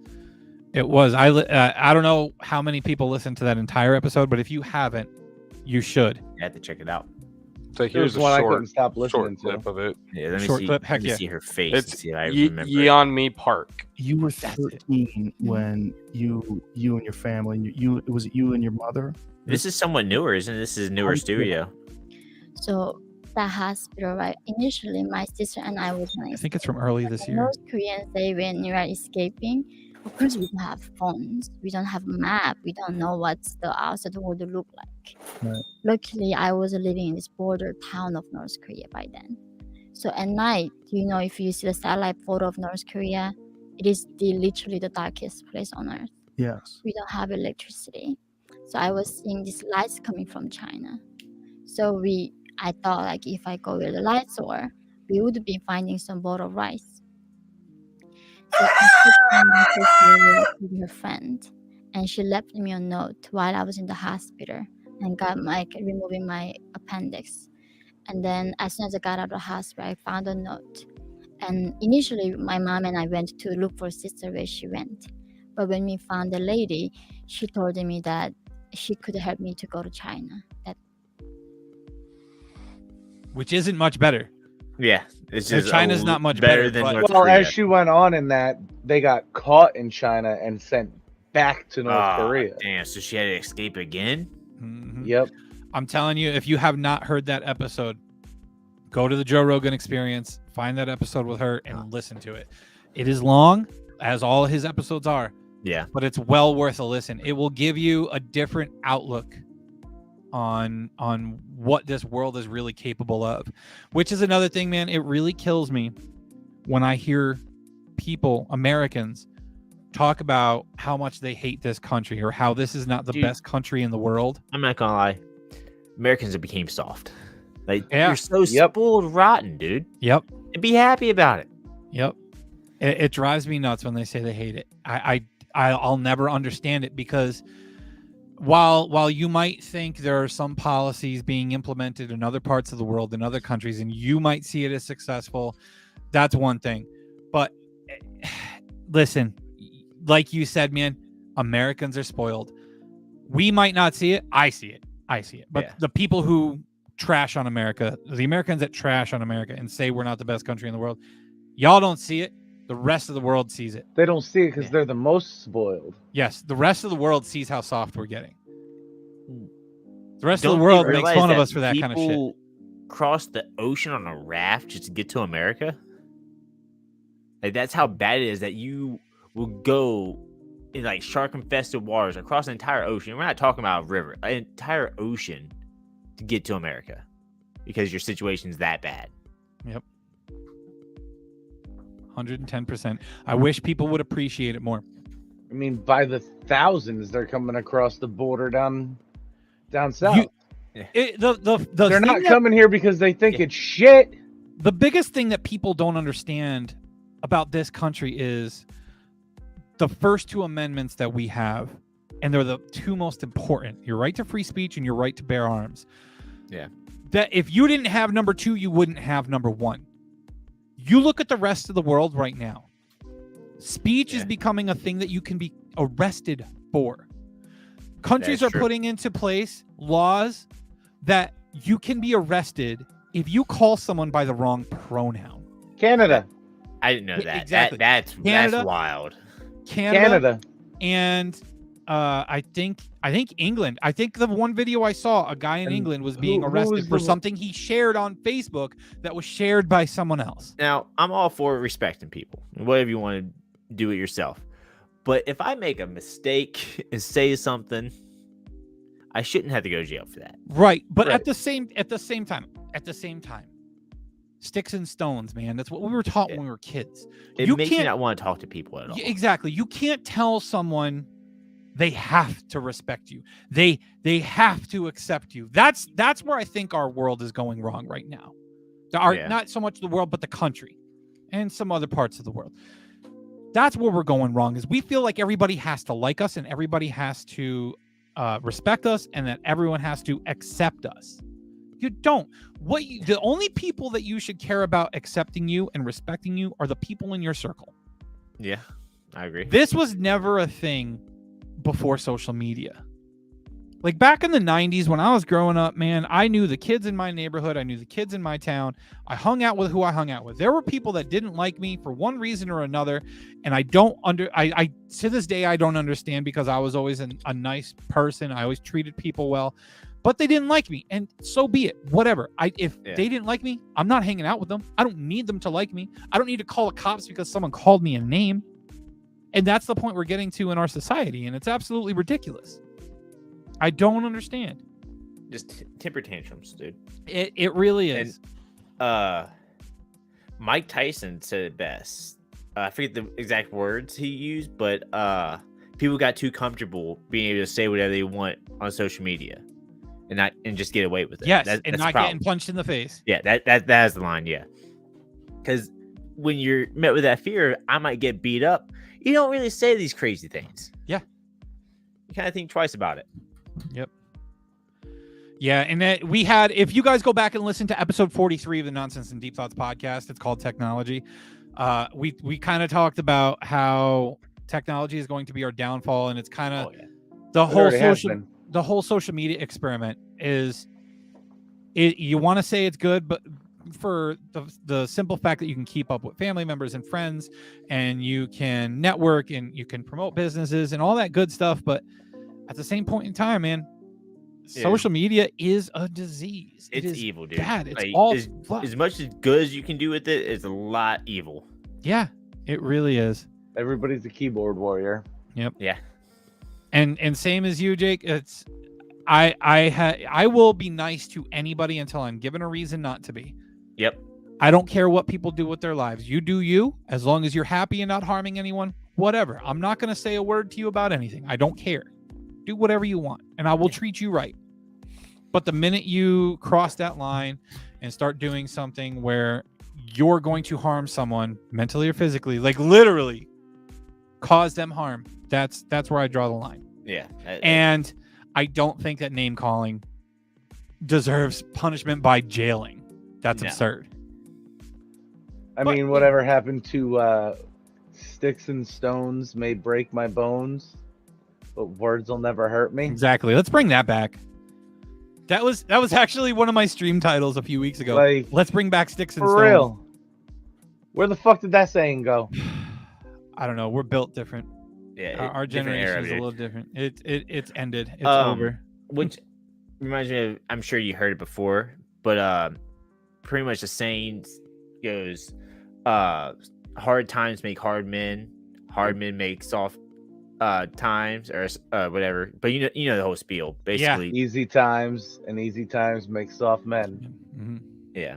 It was. I don't know how many people listened to that entire episode, but if you haven't, you should. I have to check it out. So There's here's a one I short, couldn't stop listening short to. clip of it. Yeah, let me Short see. clip, heck let me yeah. see her face and It's see if I remember. it. Yeon Mi Park. You were That's it. 13 when you and your family, was it you and your mother? This is somewhat newer, isn't it? This is a newer yeah. studio. So that hospital, right? Initially, my sister and I was I nice. think it's from early this year. North Koreans say when you are escaping, of course we don't have phones, we don't have map, we don't know what's the outside world look like. Right. Luckily, I was living in this border town of North Korea by then. So at night, if you see the satellite photo of North Korea, it is literally the darkest place on earth. Yes. We don't have electricity. So I was seeing these lights coming from China. So I thought like if I go where the lights were, we would be finding some bowl of rice. So I took my sister with her friend, and she left me a note while I was in the hospital and got removing my appendix. And then as soon as I got out of the hospital, I found a note. And initially, my mom and I went to look for sister where she went. But when we found the lady, she told me that she could help me to go to China. Which isn't much better. Yeah, it's So just China's not much better, than but- North Well, Korea. as she went on in that, they got caught in China and sent back to North Ah, Korea. Damn, so she had to escape again? Mhm. Yep. I'm telling you, if you have not heard that episode, go to the Joe Rogan Experience, find that episode with her, and listen to it. It is long, as all his episodes are, Yeah. but it's well worth a listen. It will give you a different outlook on what this world is really capable of, which is another thing, man. It really kills me when I hear people, Americans, talk about how much they hate this country or how this is not the Dude. best country in the world. I'm not gonna lie. Americans have became soft. Like, Yeah. you're so Yep. spoiled rotten, dude. Yep. And be happy about it. Yep. It drives me nuts when they say they hate it. I'll never understand it because while you might think there are some policies being implemented in other parts of the world, in other countries, and you might see it as successful, that's one thing. But listen, like you said, man, Americans are spoiled. We might not see it. I see it. But Yeah. the people who trash on America, the Americans that trash on America and say we're not the best country in the world, y'all don't see it. The rest of the world sees it. They don't see it because Yeah. they're the most spoiled. Yes, the rest of the world sees how soft we're getting. The rest of Don't the they world makes realize fun of that us for that kind of shit. people cross the ocean on a raft just to get to America? Like, that's how bad it is that you will go in like shark-infested waters across an entire ocean. We're not talking about a river, an entire ocean to get to America because your situation's that bad. 110%. I wish people would appreciate it more. I mean, by the thousands, they're coming across the border down south. They're They're not coming here because they think it's shit. The biggest thing that people don't understand about this country is the first two amendments that we have, and they're the two most important: your right to free speech and your right to bear arms. Yeah. That if you didn't have number two, you wouldn't have number one. You look at the rest of the world right now. Speech is becoming a thing that you can be arrested for. Countries are putting into place laws that you can be arrested if you call someone by the wrong pronoun. Canada. I didn't know that. Exactly. That's wild. Canada. And I think England. I think the one video I saw, a guy in England was being arrested for something he shared on Facebook that was shared by someone else. Now, I'm all for respecting people. Whatever you want to do it yourself. But if I make a mistake and say something, I shouldn't have to go to jail for that. Right. But at the same time, sticks and stones, man. That's what we were taught when we were kids. It makes you not want to talk to people at all. Exactly. You can't tell someone they have to respect you. They have to accept you. That's where I think our world is going wrong right now. Not so much the world, but the country and some other parts of the world. That's where we're going wrong, is we feel like everybody has to like us and everybody has to respect us and that everyone has to accept us. You don't. The only people that you should care about accepting you and respecting you are the people in your circle. Yeah, I agree. This was never a thing before social media. Like back in the 90s when I was growing up, man, I knew the kids in my neighborhood. I knew the kids in my town. I hung out with who I hung out with. There were people that didn't like me for one reason or another. And I to this day, I don't understand, because I was always a nice person. I always treated people well, but they didn't like me. And so be it. Whatever. If they didn't like me, I'm not hanging out with them. I don't need them to like me. I don't need to call the cops because someone called me a name. And that's the point we're getting to in our society. And it's absolutely ridiculous. I don't understand. Just temper tantrums, dude. It really is. And, Mike Tyson said it best. I forget the exact words he used, but people got too comfortable being able to say whatever they want on social media, and just get away with it. Yes, that's and not getting punched in the face. Yeah, that is the line. Yeah, because when you're met with that fear, I might get beat up. You don't really say these crazy things. Yeah, you kind of think twice about it. Yep. Yeah, and that we had, if you guys go back and listen to episode 43 of the Nonsense and Deep Thoughts podcast, it's called Technology. We kind of talked about how technology is going to be our downfall, and it's kind of the whole social media experiment is you want to say it's good, but for the simple fact that you can keep up with family members and friends, and you can network and you can promote businesses and all that good stuff, but at the same point in time, man, social media is a disease. It's evil, dude. Bad. It's like, all as much as good as you can do with it, it's a lot evil. Yeah, it really is. Everybody's a keyboard warrior. Yep. Yeah. And same as you, Jake. It's I will be nice to anybody until I'm given a reason not to be. Yep. I don't care what people do with their lives. You do you, as long as you're happy and not harming anyone. Whatever. I'm not going to say a word to you about anything. I don't care. Do whatever you want, and I will treat you right. But the minute you cross that line and start doing something where you're going to harm someone mentally or physically, like literally cause them harm, that's where I draw the line. Yeah. And I don't think that name calling deserves punishment by jailing. That's absurd. I mean, whatever happened to sticks and stones may break my bones, But words will never hurt me. Exactly. Let's bring that back. That was actually one of my stream titles a few weeks ago. Like, Let's bring back Sticks and for Stones. real. Where the fuck did that saying go? I don't know. We're built different. Yeah, Our different generation era, is a dude. little different. It's ended. It's over. Which reminds me of, I'm sure you heard it before, but pretty much the saying goes, hard times make hard men make soft times, or whatever. But you know the whole spiel, basically. Easy times make soft men. Mhm. Yeah.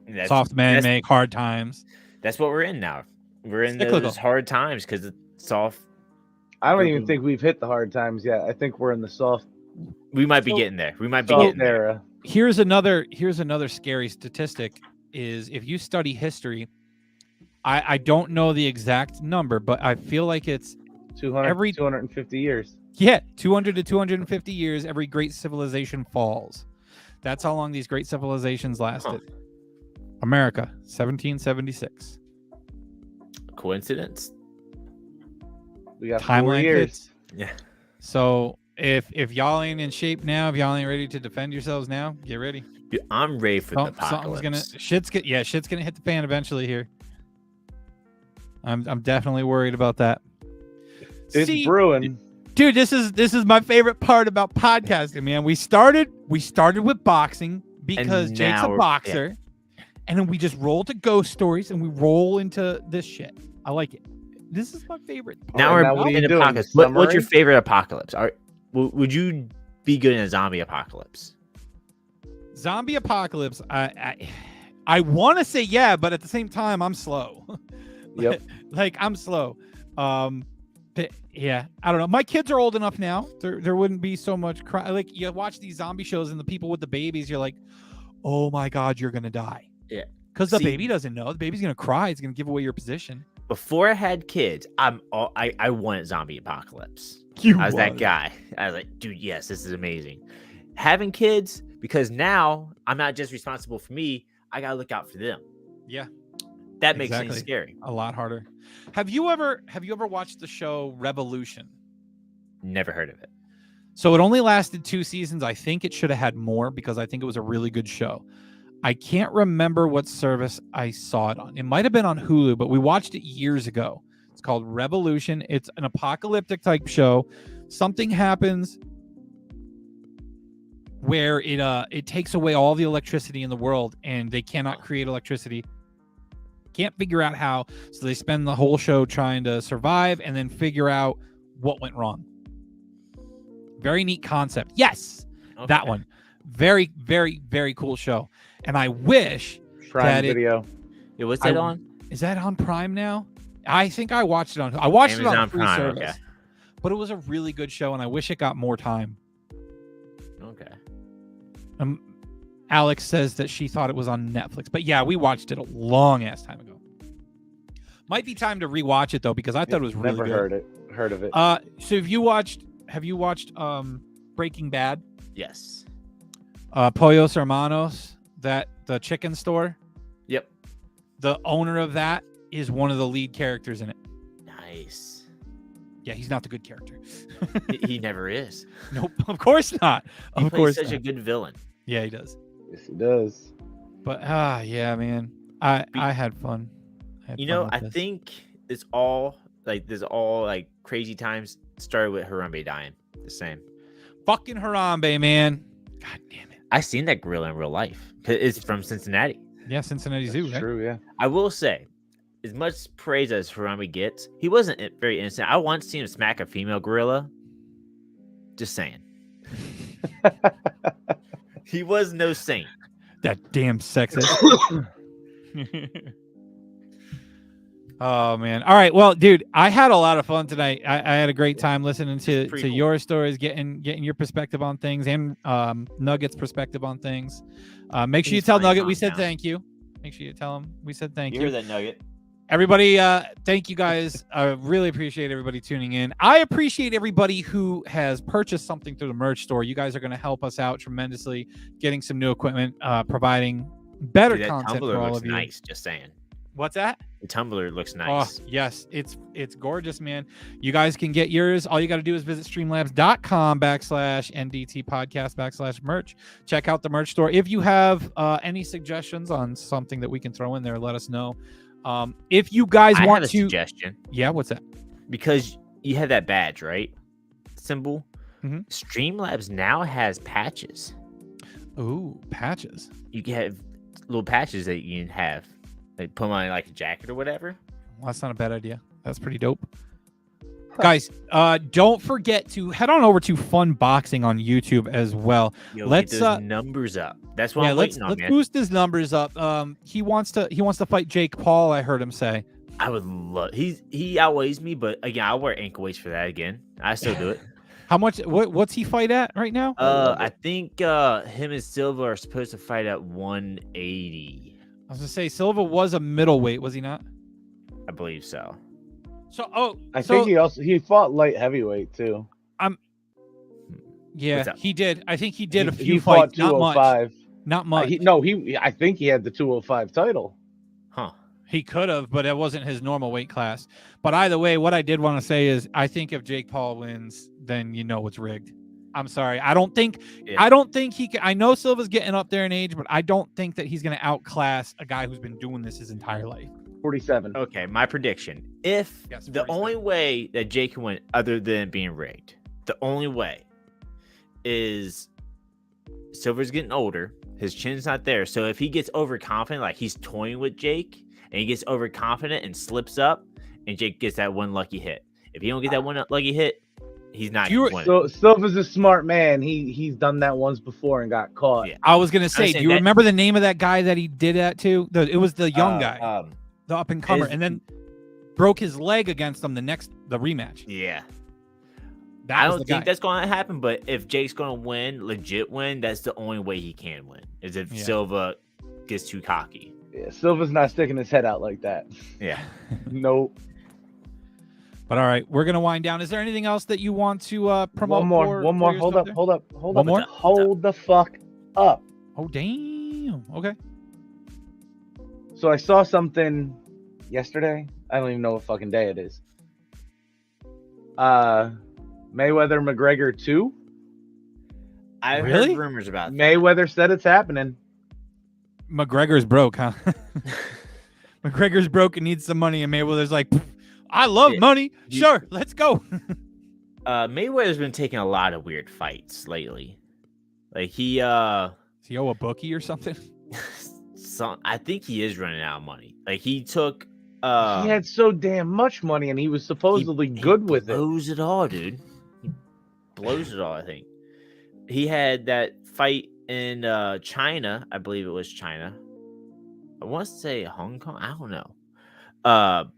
And Soft men make hard times. That's what we're in now. We're in Cyclical. those hard times because it's soft. I don't even think we've hit the hard times yet. I think we're in the soft We might be getting there. We might be soft getting there. era. Here's another scary statistic is if you study history, I don't know the exact number, but I feel like it's 250 years. 200 to 250 years every great civilization falls. That's how long these great civilizations lasted. America, 1776. Coincidence? We got 4 Timeline years. fits. Yeah. So if y'all ain't in shape now, if y'all ain't ready to defend yourselves now, get ready. Dude, I'm ready for the apocalypse. Shit's gonna hit the fan eventually here. I'm definitely worried about that. It's brewing. Dude, this is my favorite part about podcasting, man. We started with boxing because Jake's a boxer, and then we just roll to ghost stories and we roll into this shit. I like it. This is my favorite part. Now we're in apocalypse. What's your favorite apocalypse? Would you be good in a zombie apocalypse? Zombie apocalypse. I want to say yeah, but at the same time, I'm slow. Yep. Like I'm slow. But yeah, I don't know. My kids are old enough now. There wouldn't be so much cry. Like you watch these zombie shows and the people with the babies, you're like, oh my god, you're gonna die. Yeah. Because the baby doesn't know. The baby's gonna cry. It's gonna give away your position. Before I had kids, I wanted zombie apocalypse. I was that guy. I was like, dude, yes, this is amazing. Having kids, because now I'm not just responsible for me. I gotta look out for them. Yeah. That makes things scary. A lot harder. Have you ever watched the show Revolution? Never heard of it. So it only lasted 2 seasons. I think it should have had more because I think it was a really good show. I can't remember what service I saw it on. It might have been on Hulu, but we watched it years ago. It's called Revolution. It's an apocalyptic type show. Something happens where it takes away all the electricity in the world and they cannot create electricity. Can't figure out how. So they spend the whole show trying to survive and then figure out what went wrong. Very neat concept. Yes, that one. Very, very, very cool show. And I wish Prime Video. Yeah, what's that on? Is that on Prime now? I think I watched it on. I watched it on Amazon free Prime, service. okay. But it was a really good show, and I wish it got more time. Okay. Alex says that she thought it was on Netflix, but yeah, we watched it a long ass time ago. Might be time to rewatch it though because I thought it was really good. Never heard of it. So have you watched Breaking Bad? Yes. Pollos Hermanos, the chicken store. Yep. The owner of that is one of the lead characters in it. Nice. Yeah, he's not the good character. He never is. Nope, of course not. He Of plays course such not. a good villain. Yeah, he does. Yes, he does. But yeah, man, I had fun. I think it's all like crazy times started with Harambe dying. The same. Fucking Harambe, man. God damn it. I seen that gorilla in real life. 'Cause it's from Cincinnati. Yeah, Cincinnati Zoo. Right? True, yeah. I will say, as much praise as Harambe gets, he wasn't very innocent. I once seen him smack a female gorilla. Just saying. He was no saint. That damn sexist. Oh man. All right. Well, dude, I had a lot of fun tonight. I had a great time listening to cool. your stories, getting your perspective on things and Nugget's perspective on things. Make sure you tell Nugget we said thank you. Make sure you tell him we said thank you. You hear that, Nugget? Everybody, thank you guys. I really appreciate everybody tuning in. I appreciate everybody who has purchased something through the merch store. You guys are going to help us out tremendously, getting some new equipment, providing better Dude, that content tumbler for all looks of you. nice. Just saying. What's that? The tumbler looks Oh, nice. yes. It's gorgeous, man. You guys can get yours. All you got to do is visit streamlabs.com/NDT podcast /merch. Check out the merch store. If you have any suggestions on something that we can throw in there, let us know. If you guys I want have a to. suggestion. Yeah, what's that? Because you have that badge, right? Symbol. Mhm. Streamlabs now has patches. Ooh, patches. You can have little patches that you can have. Like put them on like a jacket or whatever. Well, that's not a bad idea. That's pretty dope. Guys, don't forget to head on over to Phunn Boxing on YouTube as well. Yo, Let's get those numbers up. That's what I'm let's waiting on, man. boost his numbers up. He wants to fight Jake Paul. I heard him say. I would love. He outweighs me, but again, I'll wear ankle weights for that again. I still do it. How much? What's he fight at right now? I think him and Silva are supposed to fight at 180. I was gonna say Silva was a middleweight, was he not? I believe so. So I think he fought light heavyweight too. Yeah, What's up? he did. I think he did a He few fought fights. Not much. 205. Not much. I think he had the 205 title. Huh. He could have, but it wasn't his normal weight class. But either way, what I did want to say is I think if Jake Paul wins, then you know it's rigged. I'm sorry. I don't think he can. I know Silva's getting up there in age, but I don't think that he's going to outclass a guy who's been doing this his entire life. 47. Okay, my prediction. If Yes, the 47. only way that Jake can win, other than being rigged, the only way is Silver's getting older. His chin's not there. So if he gets overconfident, like he's toying with Jake, and he gets overconfident and slips up, and Jake gets that one lucky hit. If he don't get that one lucky hit, he's not winning. So Silva's a smart man. He's done that once before and got caught. Yeah. I was going to say, do you remember the name of that guy that he did that to? It was the young guy, the up and comer, and then broke his leg against him the rematch. Yeah. That I was don't the think guy. that's going to happen, but if Jake's going to win, legit win, that's the only way he can win, is if Silva gets too cocky. Yeah, Silva's not sticking his head out like that. Yeah. Nope. But all right, we're gonna wind down. Is there anything else that you want to promote? One more. for your Hold stuff up. there? Hold One up. more? Hold the fuck up. Oh damn. Okay. So I saw something yesterday. I don't even know what fucking day it is. Mayweather McGregor 2. I've Really? heard rumors about that. Mayweather said it's happening. McGregor's broke, huh? McGregor's broke and needs some money, and Mayweather's like, I love money. Sure, let's go. Mayweather's been taking a lot of weird fights lately. Like he Is he owe a bookie or something? I think he is running out of money. Like he took He had so damn much money, and he was supposedly good with it. Blows it all, dude. He blows it all, I think. He had that fight in China. I believe it was China. I want to say Hong Kong. I don't know.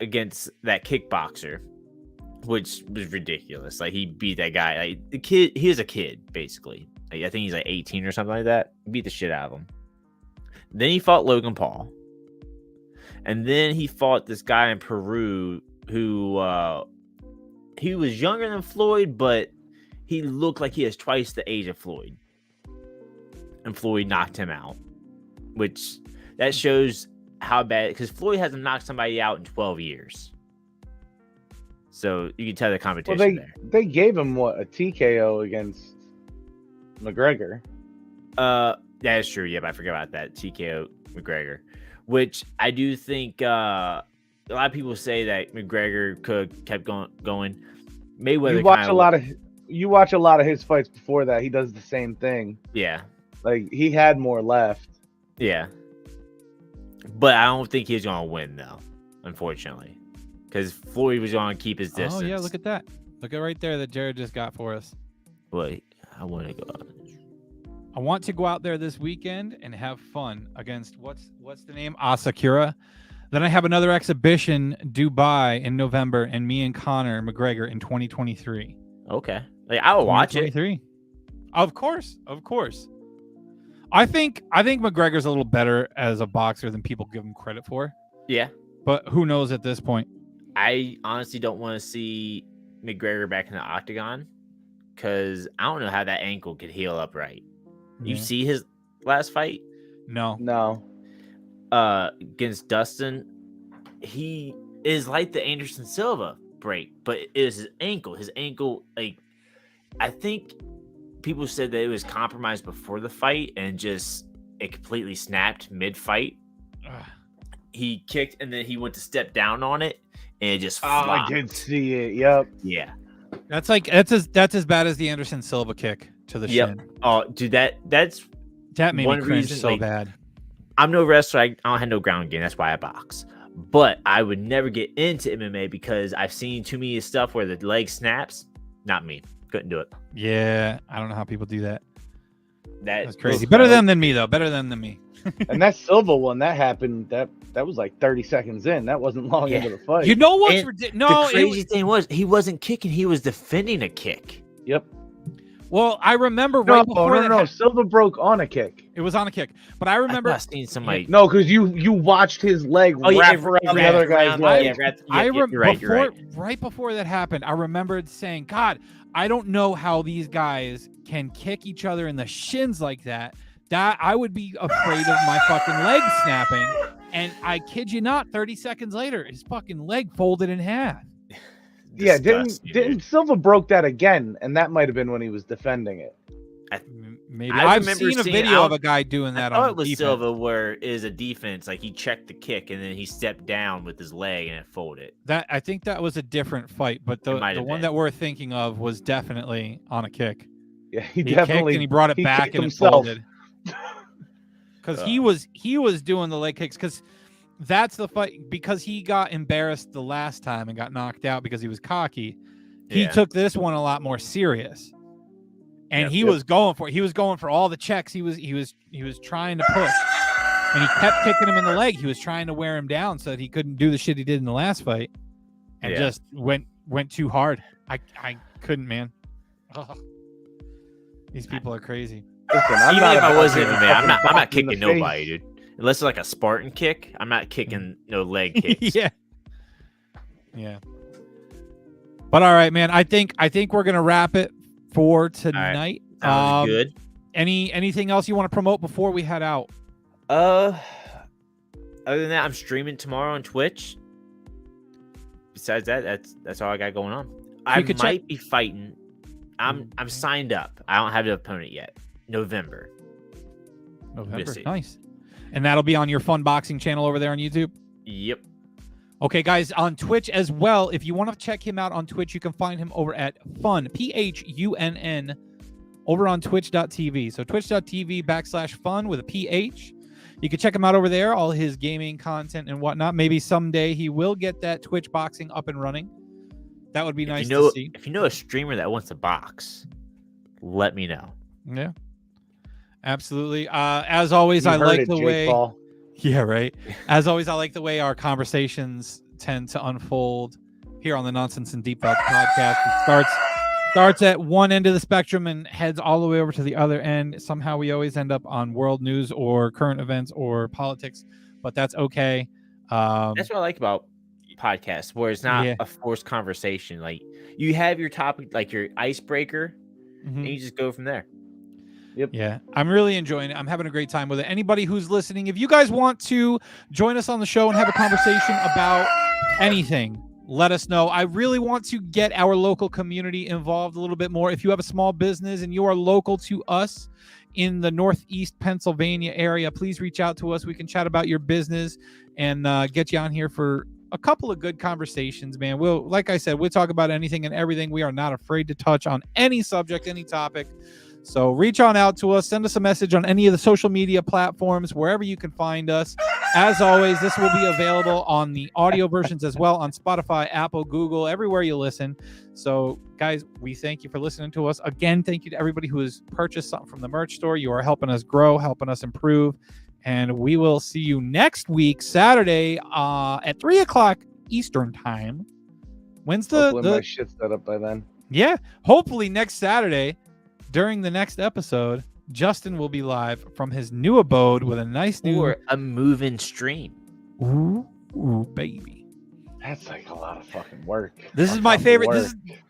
Against that kickboxer, which was ridiculous. Like he beat that guy. Like the kid, he was a kid basically. Like, I think he's like 18 or something like that. He beat the shit out of him. Then he fought Logan Paul, and then he fought this guy in Peru who he was younger than Floyd, but he looked like he was twice the age of Floyd. And Floyd knocked him out, which that shows how bad, because Floyd hasn't knocked somebody out in 12 years. So you can tell the competition there. They gave him a TKO against McGregor. That is true. Yeah, but I forgot about that TKO McGregor, which I do think a lot of people say that McGregor could have kept going. Mayweather. You watch a lot of his fights before that. He does the same thing. Yeah. Like he had more left. Yeah. But I don't think he's going to win, though, unfortunately. Because Floyd was going to keep his distance. Oh, yeah, look at that. Look at right there that Jared just got for us. Wait, I want to go out. I want to go out there this weekend and have fun against, what's the name? Asakura. Then I have another exhibition, Dubai, in November, and me and Conor McGregor in 2023. Okay. Like, I'll watch it. 2023. Of course. I think McGregor's a little better as a boxer than people give him credit for. Yeah. But who knows at this point? I honestly don't want to see McGregor back in the octagon because I don't know how that ankle could heal up right. You Yeah. see his last fight? No. No. Against Dustin, he is like the Anderson Silva break, but it is his ankle. His ankle, like, I think people said that it was compromised before the fight and just it completely snapped mid-fight. He kicked and then he went to step down on it and it just flopped. I did see it. Yep. Yeah. That's as bad as the Anderson Silva kick to the shin. Oh, dude, that's That made one me cringe reason, so like, bad. I'm no wrestler. I don't have no ground game. That's why I box. But I would never get into MMA because I've seen too many stuff where the leg snaps. Not me. Couldn't do it. Yeah, I don't know how people do that. That's crazy. Oof, Better than me though. Better than me. And that Silva one that happened. That was like 30 seconds in. That wasn't long into the fight. You know what's And ridiculous? No, the crazy thing was he wasn't kicking. He was defending a kick. Yep. Well, I remember No, right before no. Silva broke on a kick. it was on a kick, but I remember I've seen somebody. No, because you watched his leg wrap around the other guy's leg. right before that happened, I remembered saying, "God, I don't know how these guys can kick each other in the shins like that. That I would be afraid of my fucking leg snapping." And I kid you not, 30 seconds later, his fucking leg folded in half. Yeah, Disgusting, didn't Silva broke that again, and that might have been when he was defending it. Maybe I I've remember seen a seeing- video I of a guy doing that I thought on it was defense. Silva where it is a defense. Like he checked the kick and then he stepped down with his leg and it folded. That I think that was a different fight, but the might one have been. that we're thinking of was definitely on a kick. Yeah, he He definitely kicked and he brought it he back kicked and himself. it folded. Because he was doing the leg kicks because that's the fight because he got embarrassed the last time and got knocked out because he was cocky. He Yeah. took this one a lot more serious. And Yep. he was going for all the checks. He was trying to push. And he kept kicking him in the leg. He was trying to wear him down so that he couldn't do the shit he did in the last fight. And Yeah. just went too hard. I couldn't, man. Ugh. These people are crazy. Listen, I'm Even not if I about wasn't getting MMA, I'm not fucking boxed in kicking the face. nobody, dude. Unless it's like a Spartan kick, I'm not kicking no leg kicks. Yeah. But all right, man. I think we're gonna wrap it for tonight. Sounds good. Anything else you want to promote before we head out? Other than that, I'm streaming tomorrow on Twitch. Besides that, that's all I got going on. I could might be fighting. I'm signed up. I don't have an opponent yet. November. November. see. Nice. And that'll be on your Phunn Boxing channel over there on YouTube. Yep. Okay, guys, on Twitch as well. If you want to check him out on Twitch, you can find him over at Phunn, PHUNN, over on twitch.tv. So twitch.tv/Phunn with a PH. You can check him out over there, all his gaming content and whatnot. Maybe someday he will get that Twitch boxing up and running. That would be nice to see. If you know a streamer that wants to box, let me know. Yeah, absolutely. As always, You I heard like it, the Jake way. Paul. Yeah, right. As always, I like the way our conversations tend to unfold here on the Nonsense and Deep Thoughts podcast. It starts at one end of the spectrum and heads all the way over to the other end. Somehow we always end up on world news or current events or politics, but that's okay. That's what I like about podcasts, where it's not Yeah. a forced conversation. Like you have your topic, like your icebreaker, Mhm. and you just go from there. Yeah, I'm really enjoying it. I'm having a great time with it. Anybody who's listening, if you guys want to join us on the show and have a conversation about anything, let us know. I really want to get our local community involved a little bit more. If you have a small business and you are local to us in the Northeast Pennsylvania area, please reach out to us. We can chat about your business and get you on here for a couple of good conversations, man. Like I said, we'll talk about anything and everything. We are not afraid to touch on any subject, any topic. So reach on out to us, send us a message on any of the social media platforms, wherever you can find us. As always, this will be available on the audio versions as well on Spotify, Apple, Google, everywhere you listen. So guys, we thank you for listening to us. Again, thank you to everybody who has purchased something from the merch store. You are helping us grow, helping us improve. And we will see you next week, Saturday, at 3:00 Eastern time. When's Hopefully my shit's set up by then. Yeah, hopefully next Saturday. During the next episode, Justin will be live from his new abode with a nice new Or a moving stream. ooh, baby. That's like a lot of fucking work. This is my favorite.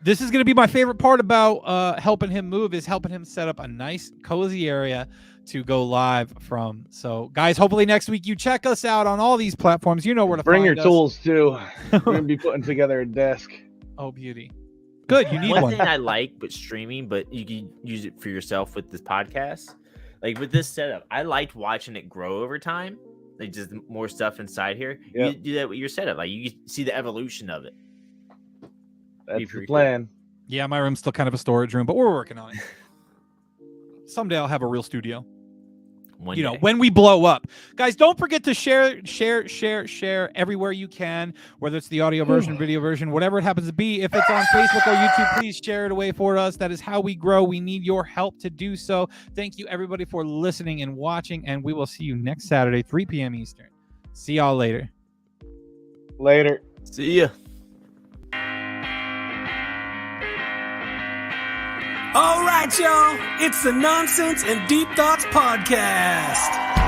This is going to be my favorite part about helping him move is helping him set up a nice, cozy area to go live from. So, guys, hopefully next week you check us out on all these platforms. You know where to Bring find your us. tools too. We're gonna be putting together a desk. Oh, beauty. Good. You need One one. thing I like with streaming, but you can use it for yourself with this podcast. Like with this setup, I liked watching it grow over time. Like just more stuff inside here. Yep. You do that with your setup. Like you see the evolution of it. That's the pretty plan. Yeah, my room's still kind of a storage room, but we're working on it. Someday I'll have a real studio. One You know, day. when we blow up. Guys, don't forget to share everywhere you can, whether it's the audio version, video version, whatever it happens to be. If it's on Facebook or YouTube, please share it away for us. That is how we grow. We need your help to do so. Thank you, everybody, for listening and watching, and we will see you next Saturday, 3 p.m. Eastern. See y'all later. Later. See ya. All right, y'all. It's the Nonsense and Deep Thoughts Podcast.